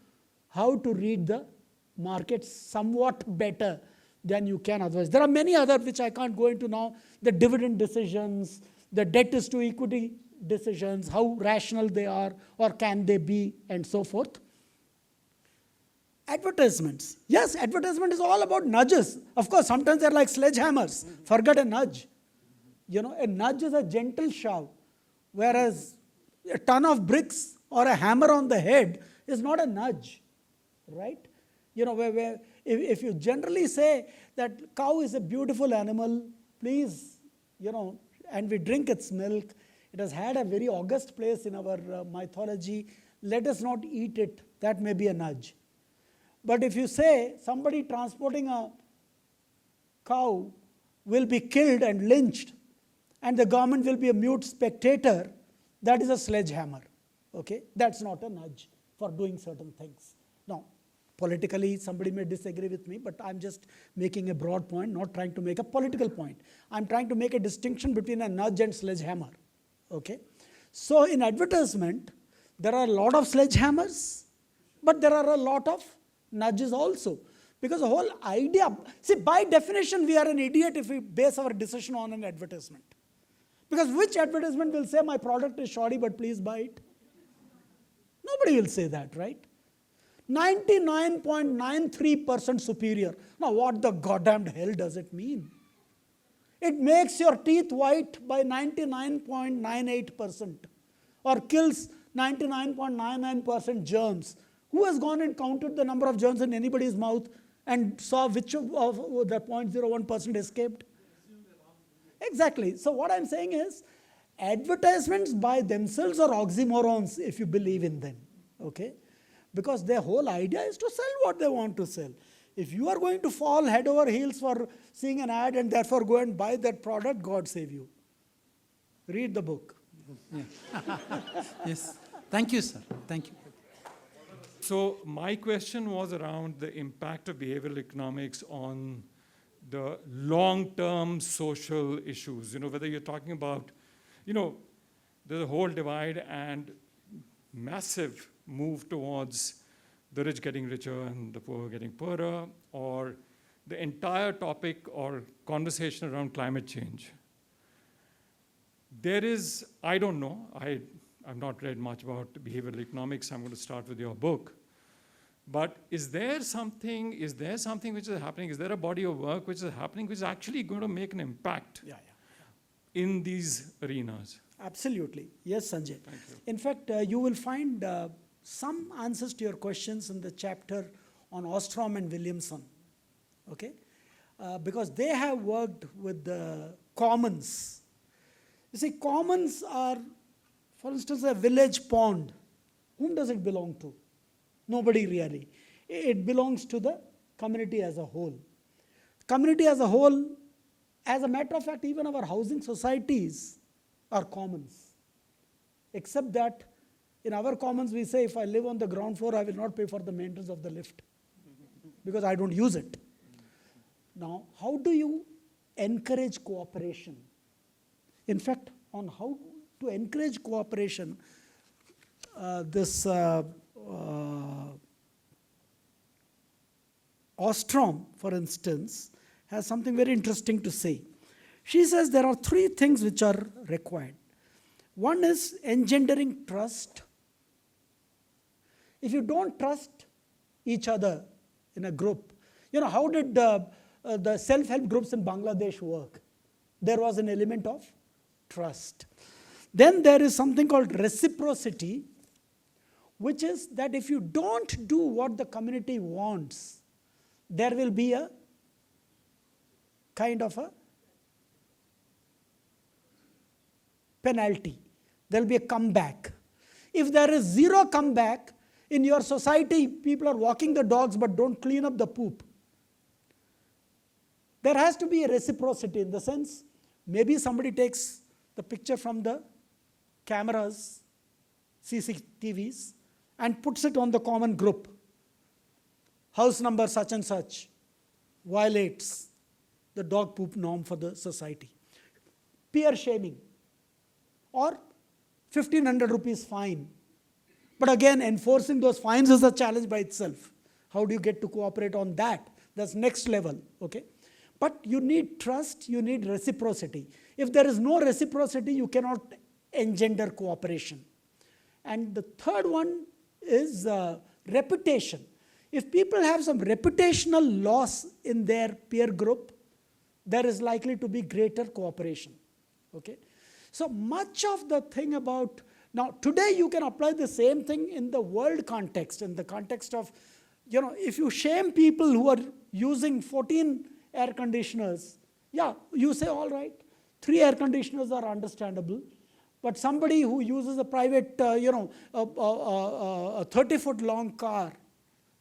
how to read the markets somewhat better than you can otherwise. There are many other which I can't go into now, the dividend decisions, the debt is to equity decisions, how rational they are or can they be, and so forth. Advertisements. Yes, advertisement is all about nudges. Of course, sometimes they're like sledgehammers. Forget a nudge. A nudge is a gentle shove, whereas a ton of bricks or a hammer on the head is not a nudge, right? If you generally say that cow is a beautiful animal, please, and we drink its milk, it has had a very august place in our mythology, let us not eat it, that may be a nudge. But if you say somebody transporting a cow will be killed and lynched, and the government will be a mute spectator, that is a sledgehammer. Okay? That's not a nudge for doing certain things. Now, politically, somebody may disagree with me, but I'm just making a broad point, not trying to make a political point. I'm trying to make a distinction between a nudge and sledgehammer. Okay? So, in advertisement, there are a lot of sledgehammers, but there are a lot of nudges also. Because the whole idea, see, by definition, we are an idiot if we base our decision on an advertisement. Because which advertisement will say, my product is shoddy, but please buy it? Nobody will say that, right? 99.93% superior. Now, what the goddamned hell does it mean? It makes your teeth white by 99.98% or kills 99.99% germs. Who has gone and counted the number of germs in anybody's mouth and saw which of the 0.01% escaped? Exactly. So what I'm saying is, advertisements by themselves are oxymorons if you believe in them. Okay? Because their whole idea is to sell what they want to sell. If you are going to fall head over heels for seeing an ad and therefore go and buy that product, God save you. Read the book. Yeah. Yes. Thank you, sir. Thank you. So my question was around the impact of behavioral economics on the long-term social issues. Whether you're talking about, there's a whole divide and massive move towards the rich getting richer and the poor getting poorer, or the entire topic or conversation around climate change. There is, I don't know, I've not read much about behavioral economics. I'm going to start with your book. But is there something which is happening? Is there a body of work which is happening which is actually going to make an impact in these arenas? Absolutely. Yes, Sanjay. Thank you. In fact, you will find some answers to your questions in the chapter on Ostrom and Williamson. Okay? Because they have worked with the commons. You see, commons are, for instance, a village pond. Whom does it belong to? Nobody really. It belongs to the community as a whole. Community as a whole, as a matter of fact, even our housing societies are commons. Except that in our commons we say, if I live on the ground floor, I will not pay for the maintenance of the lift because I don't use it. Now, how do you encourage cooperation? In fact, on how to encourage cooperation, Ostrom, for instance, has something very interesting to say. She says there are three things which are required. One is engendering trust. If you don't trust each other in a group, how did the self-help groups in Bangladesh work? There was an element of trust. Then there is something called reciprocity, which is that if you don't do what the community wants, there will be a kind of a penalty. There will be a comeback. If there is zero comeback, in your society, people are walking the dogs but don't clean up the poop. There has to be a reciprocity in the sense, maybe somebody takes the picture from the cameras, CCTVs, and puts it on the common group. House number such and such violates the dog poop norm for the society. Peer shaming or 1,500 rupees fine. But again, enforcing those fines is a challenge by itself. How do you get to cooperate on that? That's next level, okay? But you need trust, you need reciprocity. If there is no reciprocity, you cannot engender cooperation. And the third one is reputation. If people have some reputational loss in their peer group, there is likely to be greater cooperation. Okay? So much of the thing about, now today you can apply the same thing in the world context, in the context of, if you shame people who are using 14 air conditioners, yeah, you say, all right, 3 air conditioners are understandable, but somebody who uses a private, a 30-foot long car,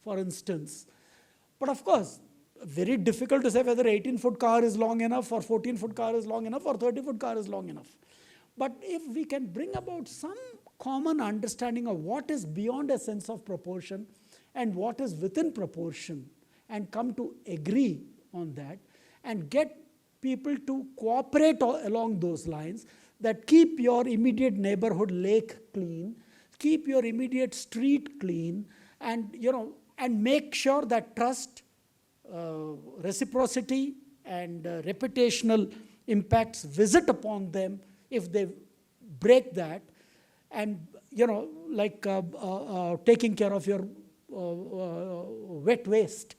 for instance. But of course, very difficult to say whether 18-foot car is long enough, or 14-foot car is long enough, or 30-foot car is long enough. But if we can bring about some common understanding of what is beyond a sense of proportion and what is within proportion, and come to agree on that, and get people to cooperate along those lines, that keep your immediate neighborhood lake clean, keep your immediate street clean, and and make sure that trust, reciprocity, and reputational impacts visit upon them if they break that, and taking care of your wet waste.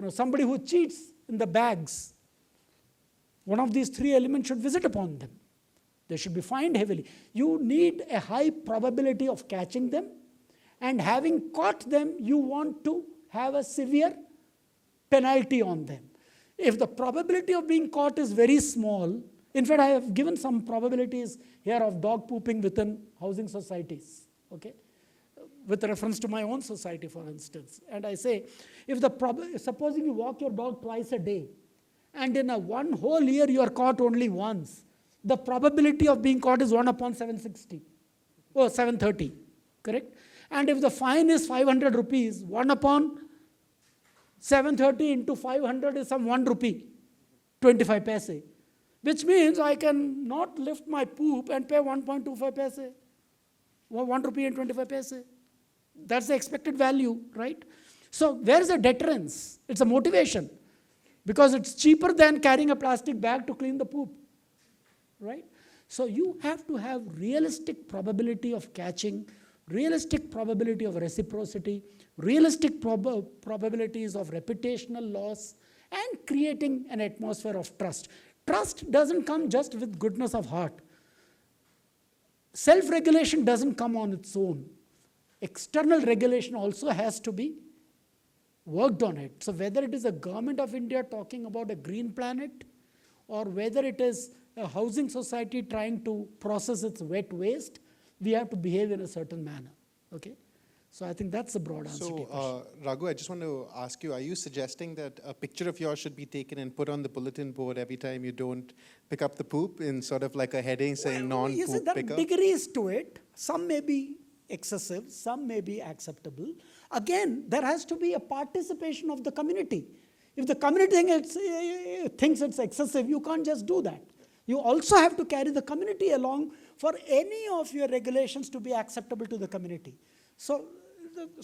Somebody who cheats in the bags, one of these 3 elements should visit upon them. They should be fined heavily. You need a high probability of catching them, and having caught them, you want to have a severe penalty on them. If the probability of being caught is very small, in fact, I have given some probabilities here of dog pooping within housing societies, okay, with reference to my own society, for instance. And I say, supposing you walk your dog twice a day, and in one whole year you are caught only once, the probability of being caught is 1 upon 760, or 730, correct? And if the fine is 500 rupees, 1 upon 730 into 500 is some 1 rupee, 25 paise. Which means I can not lift my poop and pay 1.25 paise, or 1 rupee and 25 paise. That's the expected value, right? So where is the deterrence? It's a motivation. Because it's cheaper than carrying a plastic bag to clean the poop, right? So you have to have realistic probability of catching, realistic probability of reciprocity, realistic probabilities of reputational loss, and creating an atmosphere of trust. Trust doesn't come just with goodness of heart. Self-regulation doesn't come on its own. External regulation also has to be worked on it. So whether it is a government of India talking about a green planet, or whether it is a housing society trying to process its wet waste, we have to behave in a certain manner. Okay? So I think that's the broad answer to your question. Raghu, I just want to ask you, are you suggesting that a picture of yours should be taken and put on the bulletin board every time you don't pick up the poop, in sort of like a heading saying non-poop there pickup? are degrees to it. Some may be excessive, some may be acceptable. Again, there has to be a participation of the community. If the community thinks it's excessive, you can't just do that. You also have to carry the community along for any of your regulations to be acceptable to the community. So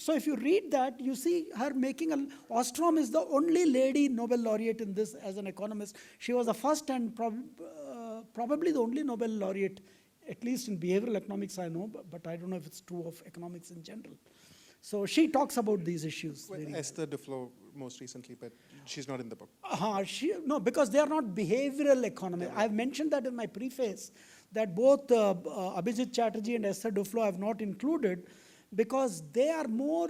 if you read that, you see her making Ostrom is the only lady Nobel laureate in this as an economist. She was the first and probably the only Nobel laureate, at least in behavioral economics I know, but I don't know if it's true of economics in general. So she talks about these issues. Well, Esther Duflo most recently, but she's not in the book. No, because they are not behavioral economists. I've mentioned that in my preface, that both Abhijit Chatterjee and Esther Duflo have not included, because they are more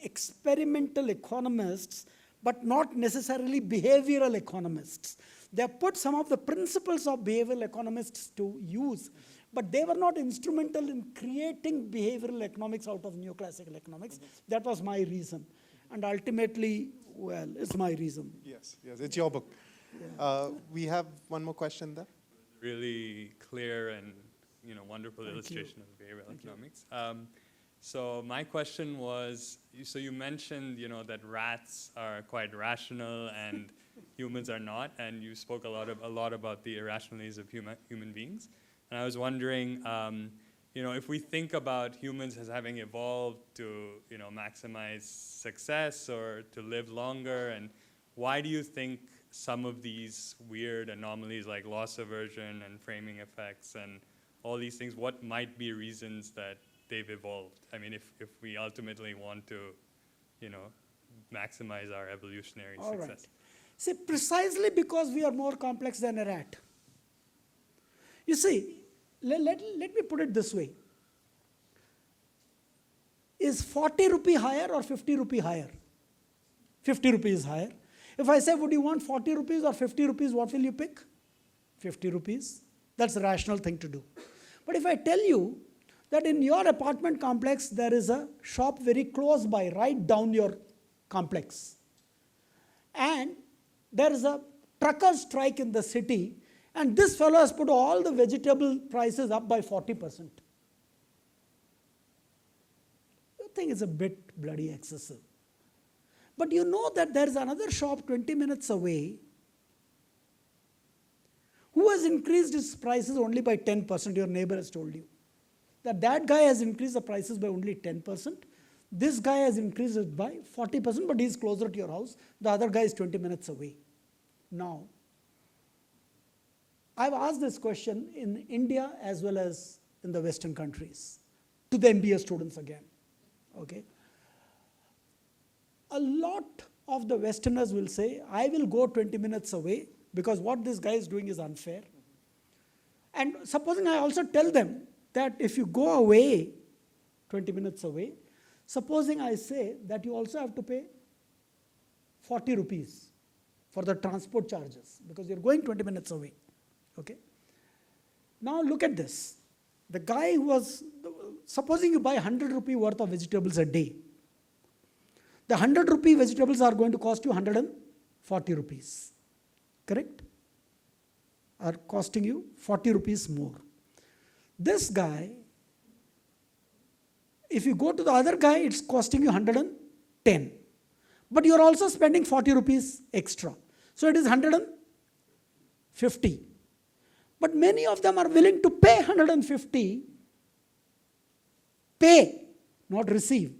experimental economists, but not necessarily behavioral economists. They have put some of the principles of behavioral economists to use, but they were not instrumental in creating behavioral economics out of neoclassical economics. That was my reason. And ultimately, well, it's my reason. Yes, it's your book. Yeah. We have one more question there. Really clear and wonderful illustration of behavioral economics. So my question was, so you mentioned that rats are quite rational and humans are not, and you spoke a lot about the irrationalities of human beings. And I was wondering, if we think about humans as having evolved to maximize success or to live longer, and why do you think some of these weird anomalies like loss aversion and framing effects and all these things, what might be reasons that they've evolved? I mean, if we ultimately want to, maximize our evolutionary All success. right. See, precisely because we are more complex than a rat. You see, let me put it this way. Is 40 rupee higher or 50 rupee higher? 50 rupees higher. If I say, would you want 40 rupees or 50 rupees, what will you pick? 50 rupees. That's a rational thing to do. But if I tell you that in your apartment complex, there is a shop very close by, right down your complex, and there is a trucker strike in the city, and this fellow has put all the vegetable prices up by 40%. You think it's a bit bloody excessive. But you know that there is another shop 20 minutes away who has increased his prices only by 10%, your neighbor has told you. That guy has increased the prices by only 10%. This guy has increased it by 40%, but he's closer to your house. The other guy is 20 minutes away. Now, I've asked this question in India as well as in the Western countries, to the MBA students again. Okay? A lot of the Westerners will say, I will go 20 minutes away because what this guy is doing is unfair. And supposing I also tell them that if you go away, 20 minutes away, supposing I say that you also have to pay 40 rupees for the transport charges because you're going 20 minutes away. Okay? Now look at this. The guy who was, supposing you buy 100 rupee worth of vegetables a day, the 100 rupee vegetables are going to cost you 140 rupees. Correct? Are costing you 40 rupees more. This guy, if you go to the other guy, it's costing you 110. But you're also spending 40 rupees extra. So it is 150. But many of them are willing to pay 150, pay, not receive.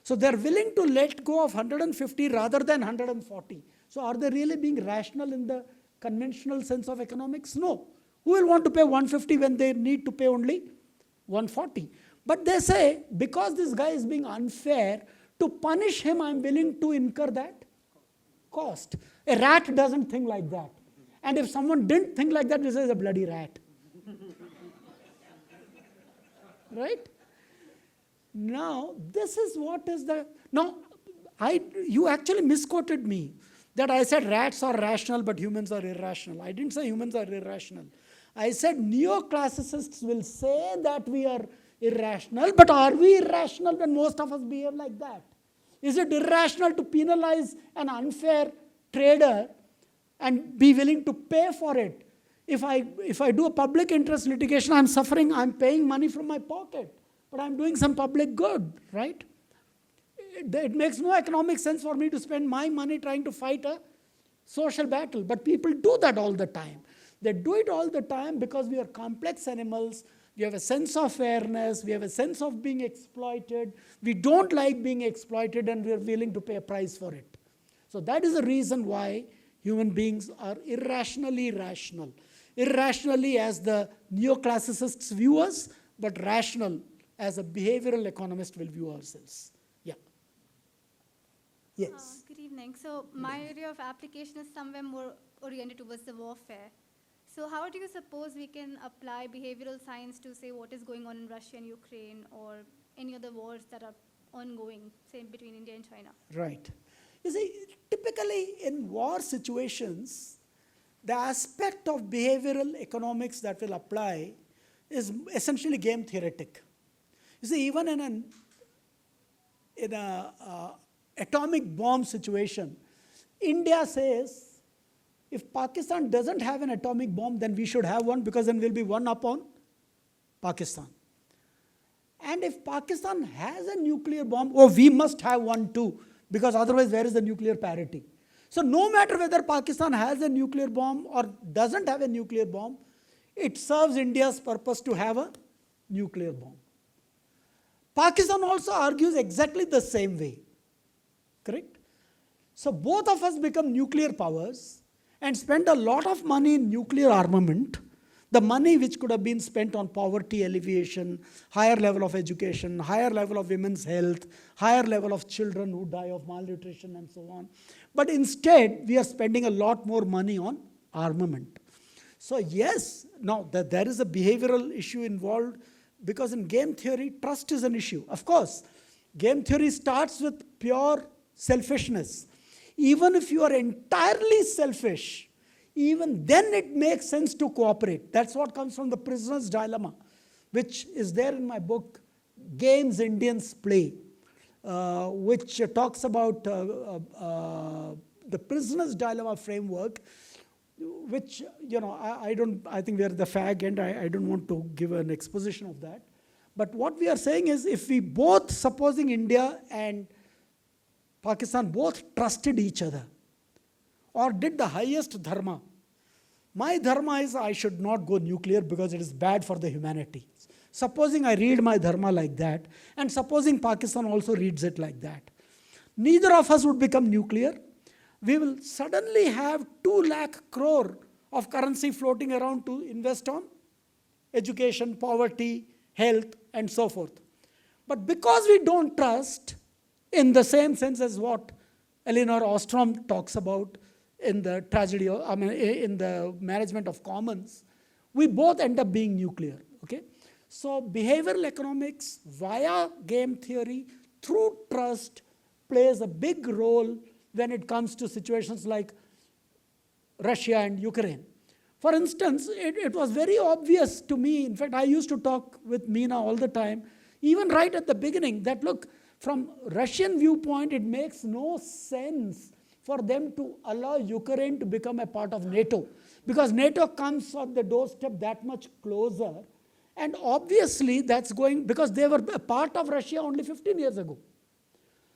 So they're willing to let go of 150 rather than 140. So are they really being rational in the conventional sense of economics? No. Who will want to pay 150 when they need to pay only 140? But they say, because this guy is being unfair, to punish him, I'm willing to incur that cost. A rat doesn't think like that. And if someone didn't think like that, this is a bloody rat. Right? Now, this is what is the... Now, you actually misquoted me. That I said rats are rational, but humans are irrational. I didn't say humans are irrational. I said neoclassicists will say that we are irrational, but are we irrational when most of us behave like that? Is it irrational to penalize an unfair trader and be willing to pay for it? If I do a public interest litigation, I'm suffering, I'm paying money from my pocket, but I'm doing some public good, right? It makes no economic sense for me to spend my money trying to fight a social battle, but people do that all the time. They do it all the time because we are complex animals. We have a sense of fairness. We have a sense of being exploited. We don't like being exploited, and we are willing to pay a price for it. So that is the reason why human beings are irrationally rational. Irrationally as the neoclassicists view us, but rational as a behavioral economist will view ourselves. Yeah. Yes. Good evening. So my area of application is somewhere more oriented towards the warfare. So how do you suppose we can apply behavioral science to say what is going on in Russia and Ukraine or any other wars that are ongoing, say between India and China? Right. You see, typically in war situations, the aspect of behavioral economics that will apply is essentially game theoretic. You see, even in an atomic bomb situation, India says, if Pakistan doesn't have an atomic bomb, then we should have one because then we'll be one up on Pakistan. And if Pakistan has a nuclear bomb, we must have one too, because otherwise where is the nuclear parity? So no matter whether Pakistan has a nuclear bomb or doesn't have a nuclear bomb, it serves India's purpose to have a nuclear bomb. Pakistan also argues exactly the same way. Correct? So both of us become nuclear powers, and spend a lot of money in nuclear armament, the money which could have been spent on poverty alleviation, higher level of education, higher level of women's health, higher level of children who die of malnutrition and so on. But instead, we are spending a lot more money on armament. So yes, now there is a behavioral issue involved, because in game theory, trust is an issue. Of course, game theory starts with pure selfishness. Even if you are entirely selfish, even then it makes sense to cooperate. That's what comes from the prisoner's dilemma, which is there in my book, Games Indians Play, which talks about the prisoner's dilemma framework, which, I think we are the fag end. I don't want to give an exposition of that. But what we are saying is, if we both, supposing India and Pakistan both trusted each other, or did the highest dharma. My dharma is I should not go nuclear because it is bad for the humanity. Supposing I read my dharma like that, and supposing Pakistan also reads it like that, neither of us would become nuclear. We will suddenly have 2 lakh crore of currency floating around to invest on education, poverty, health, and so forth. But because we don't trust, in the same sense as what Elinor Ostrom talks about in the tragedy, in the management of commons, we both end up being nuclear. Okay? So behavioral economics via game theory through trust plays a big role when it comes to situations like Russia and Ukraine. For instance, it was very obvious to me, in fact I used to talk with Meena all the time, even right at the beginning, that look, from Russian viewpoint, it makes no sense for them to allow Ukraine to become a part of NATO, because NATO comes on the doorstep that much closer, and obviously that's going, because they were a part of Russia only 15 years ago.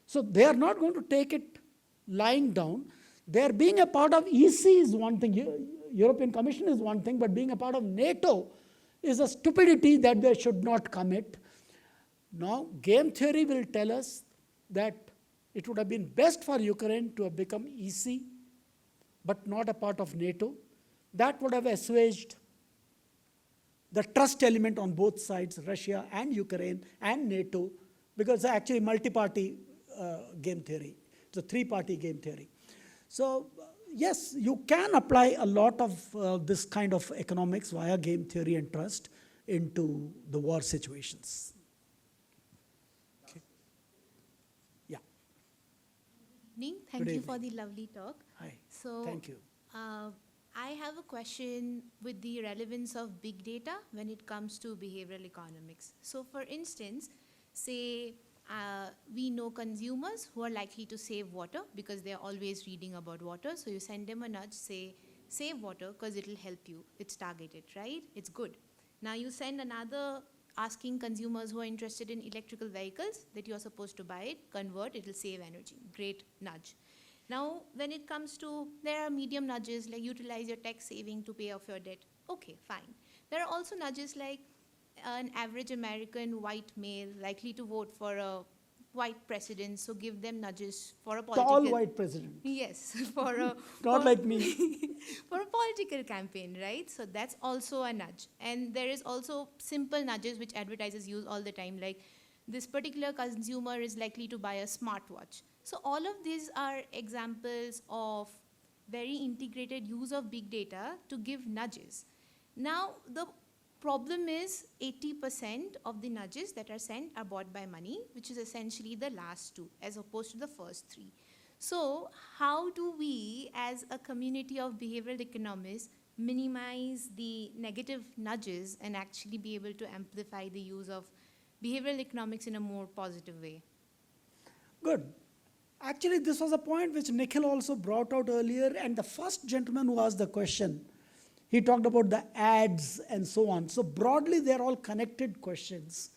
So they are not going to take it lying down. Their being a part of EC is one thing, European Commission is one thing, but being a part of NATO is a stupidity that they should not commit. Now, game theory will tell us that it would have been best for Ukraine to have become EC, but not a part of NATO. That would have assuaged the trust element on both sides, Russia and Ukraine and NATO, because it's actually multi-party game theory. It's a 3-party game theory. So, yes, you can apply a lot of this kind of economics via game theory and trust into the war situations. Thank Good you for evening. the lovely talk. Hi, So, thank you. I have a question with the relevance of big data when it comes to behavioral economics. So, for instance, say we know consumers who are likely to save water because they are always reading about water. So, you send them a nudge, say, save water because it will help you. It's targeted, right? It's good. Now, you send another asking consumers who are interested in electrical vehicles that you are supposed to buy it, convert, it will save energy. Great nudge. Now, when it comes to, there are medium nudges like utilize your tax saving to pay off your debt. Okay, fine. There are also nudges like an average American white male likely to vote for a white president, so give them nudges for a political... Tall white president. Yes, for a... Not like me. for a political campaign, right? So that's also a nudge. And there is also simple nudges which advertisers use all the time, like this particular consumer is likely to buy a smartwatch. So all of these are examples of very integrated use of big data to give nudges. Now, the problem is 80% of the nudges that are sent are bought by money, which is essentially the last 2, as opposed to the first 3. So how do we, as a community of behavioral economists, minimize the negative nudges and actually be able to amplify the use of behavioral economics in a more positive way? Good. Actually, this was a point which Nikhil also brought out earlier, and the first gentleman who asked the question, he talked about the ads and so on. So broadly, they're all connected questions.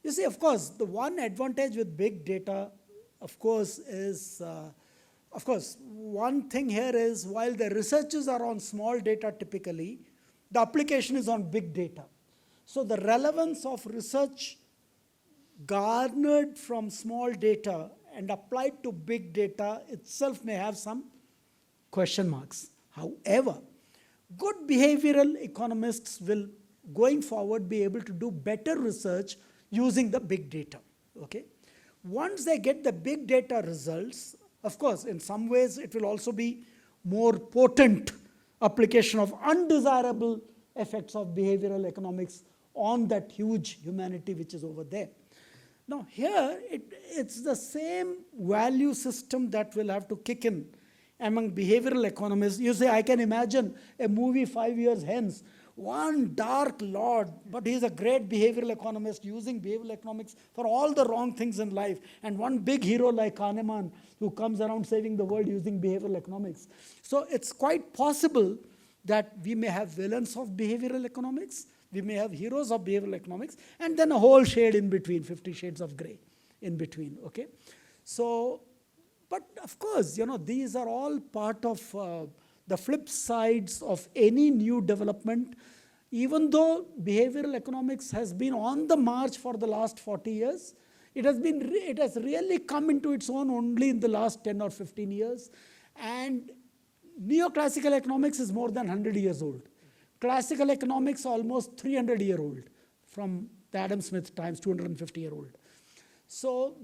You see, of course, the one advantage with big data, of course, is, one thing here is, while the researches are on small data typically, the application is on big data. So the relevance of research garnered from small data and applied to big data itself may have some question marks. However, good behavioral economists will, going forward, be able to do better research using the big data. Okay? Once they get the big data results, of course, in some ways it will also be more potent application of undesirable effects of behavioral economics on that huge humanity which is over there. Now here, it's the same value system that will have to kick in among behavioral economists. You say, I can imagine a movie 5 years hence, one dark lord, but he's a great behavioral economist using behavioral economics for all the wrong things in life, and one big hero like Kahneman who comes around saving the world using behavioral economics. So it's quite possible that we may have villains of behavioral economics, we may have heroes of behavioral economics, and then a whole shade in between, 50 shades of gray in between, okay? So, but of course, these are all part of the flip sides of any new development. Even though behavioral economics has been on the march for the last 40 years, it has really come into its own only in the last 10 or 15 years. And neoclassical economics is more than 100 years old. Classical economics almost 300-year-old from the Adam Smith times, 250-year-old. So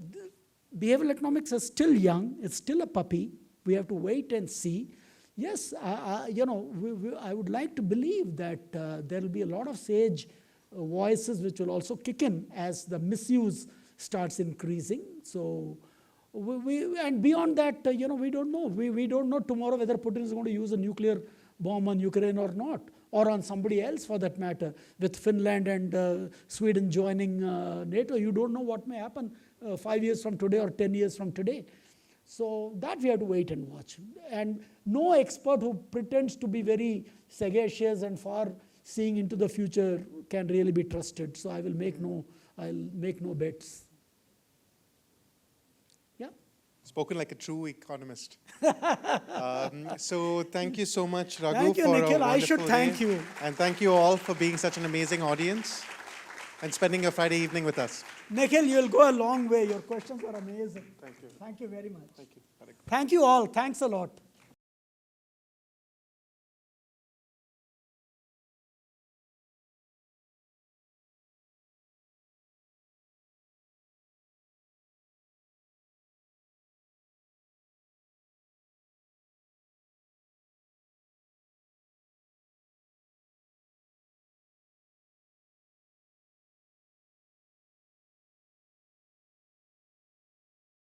behavioral economics is still young. It's still a puppy. We have to wait and see. Yes, I would like to believe that there will be a lot of sage voices which will also kick in as the misuse starts increasing. So, and beyond that, we don't know. We don't know tomorrow whether Putin is going to use a nuclear bomb on Ukraine or not, or on somebody else for that matter. With Finland and Sweden joining NATO, you don't know what may happen 5 years from today or 10 years from today. So that we have to wait and watch. And no expert who pretends to be very sagacious and far seeing into the future can really be trusted. So I'll make no bets. Yeah. Spoken like a true economist. So thank you so much, Raghu, Thank you, for Nikhil. a wonderful I should thank day. you. And thank you all for being such an amazing audience and spending your Friday evening with us. Nikhil, you'll go a long way. Your questions are amazing. Thank you. Thank you very much. Thank you. Thank you all. Thanks a lot.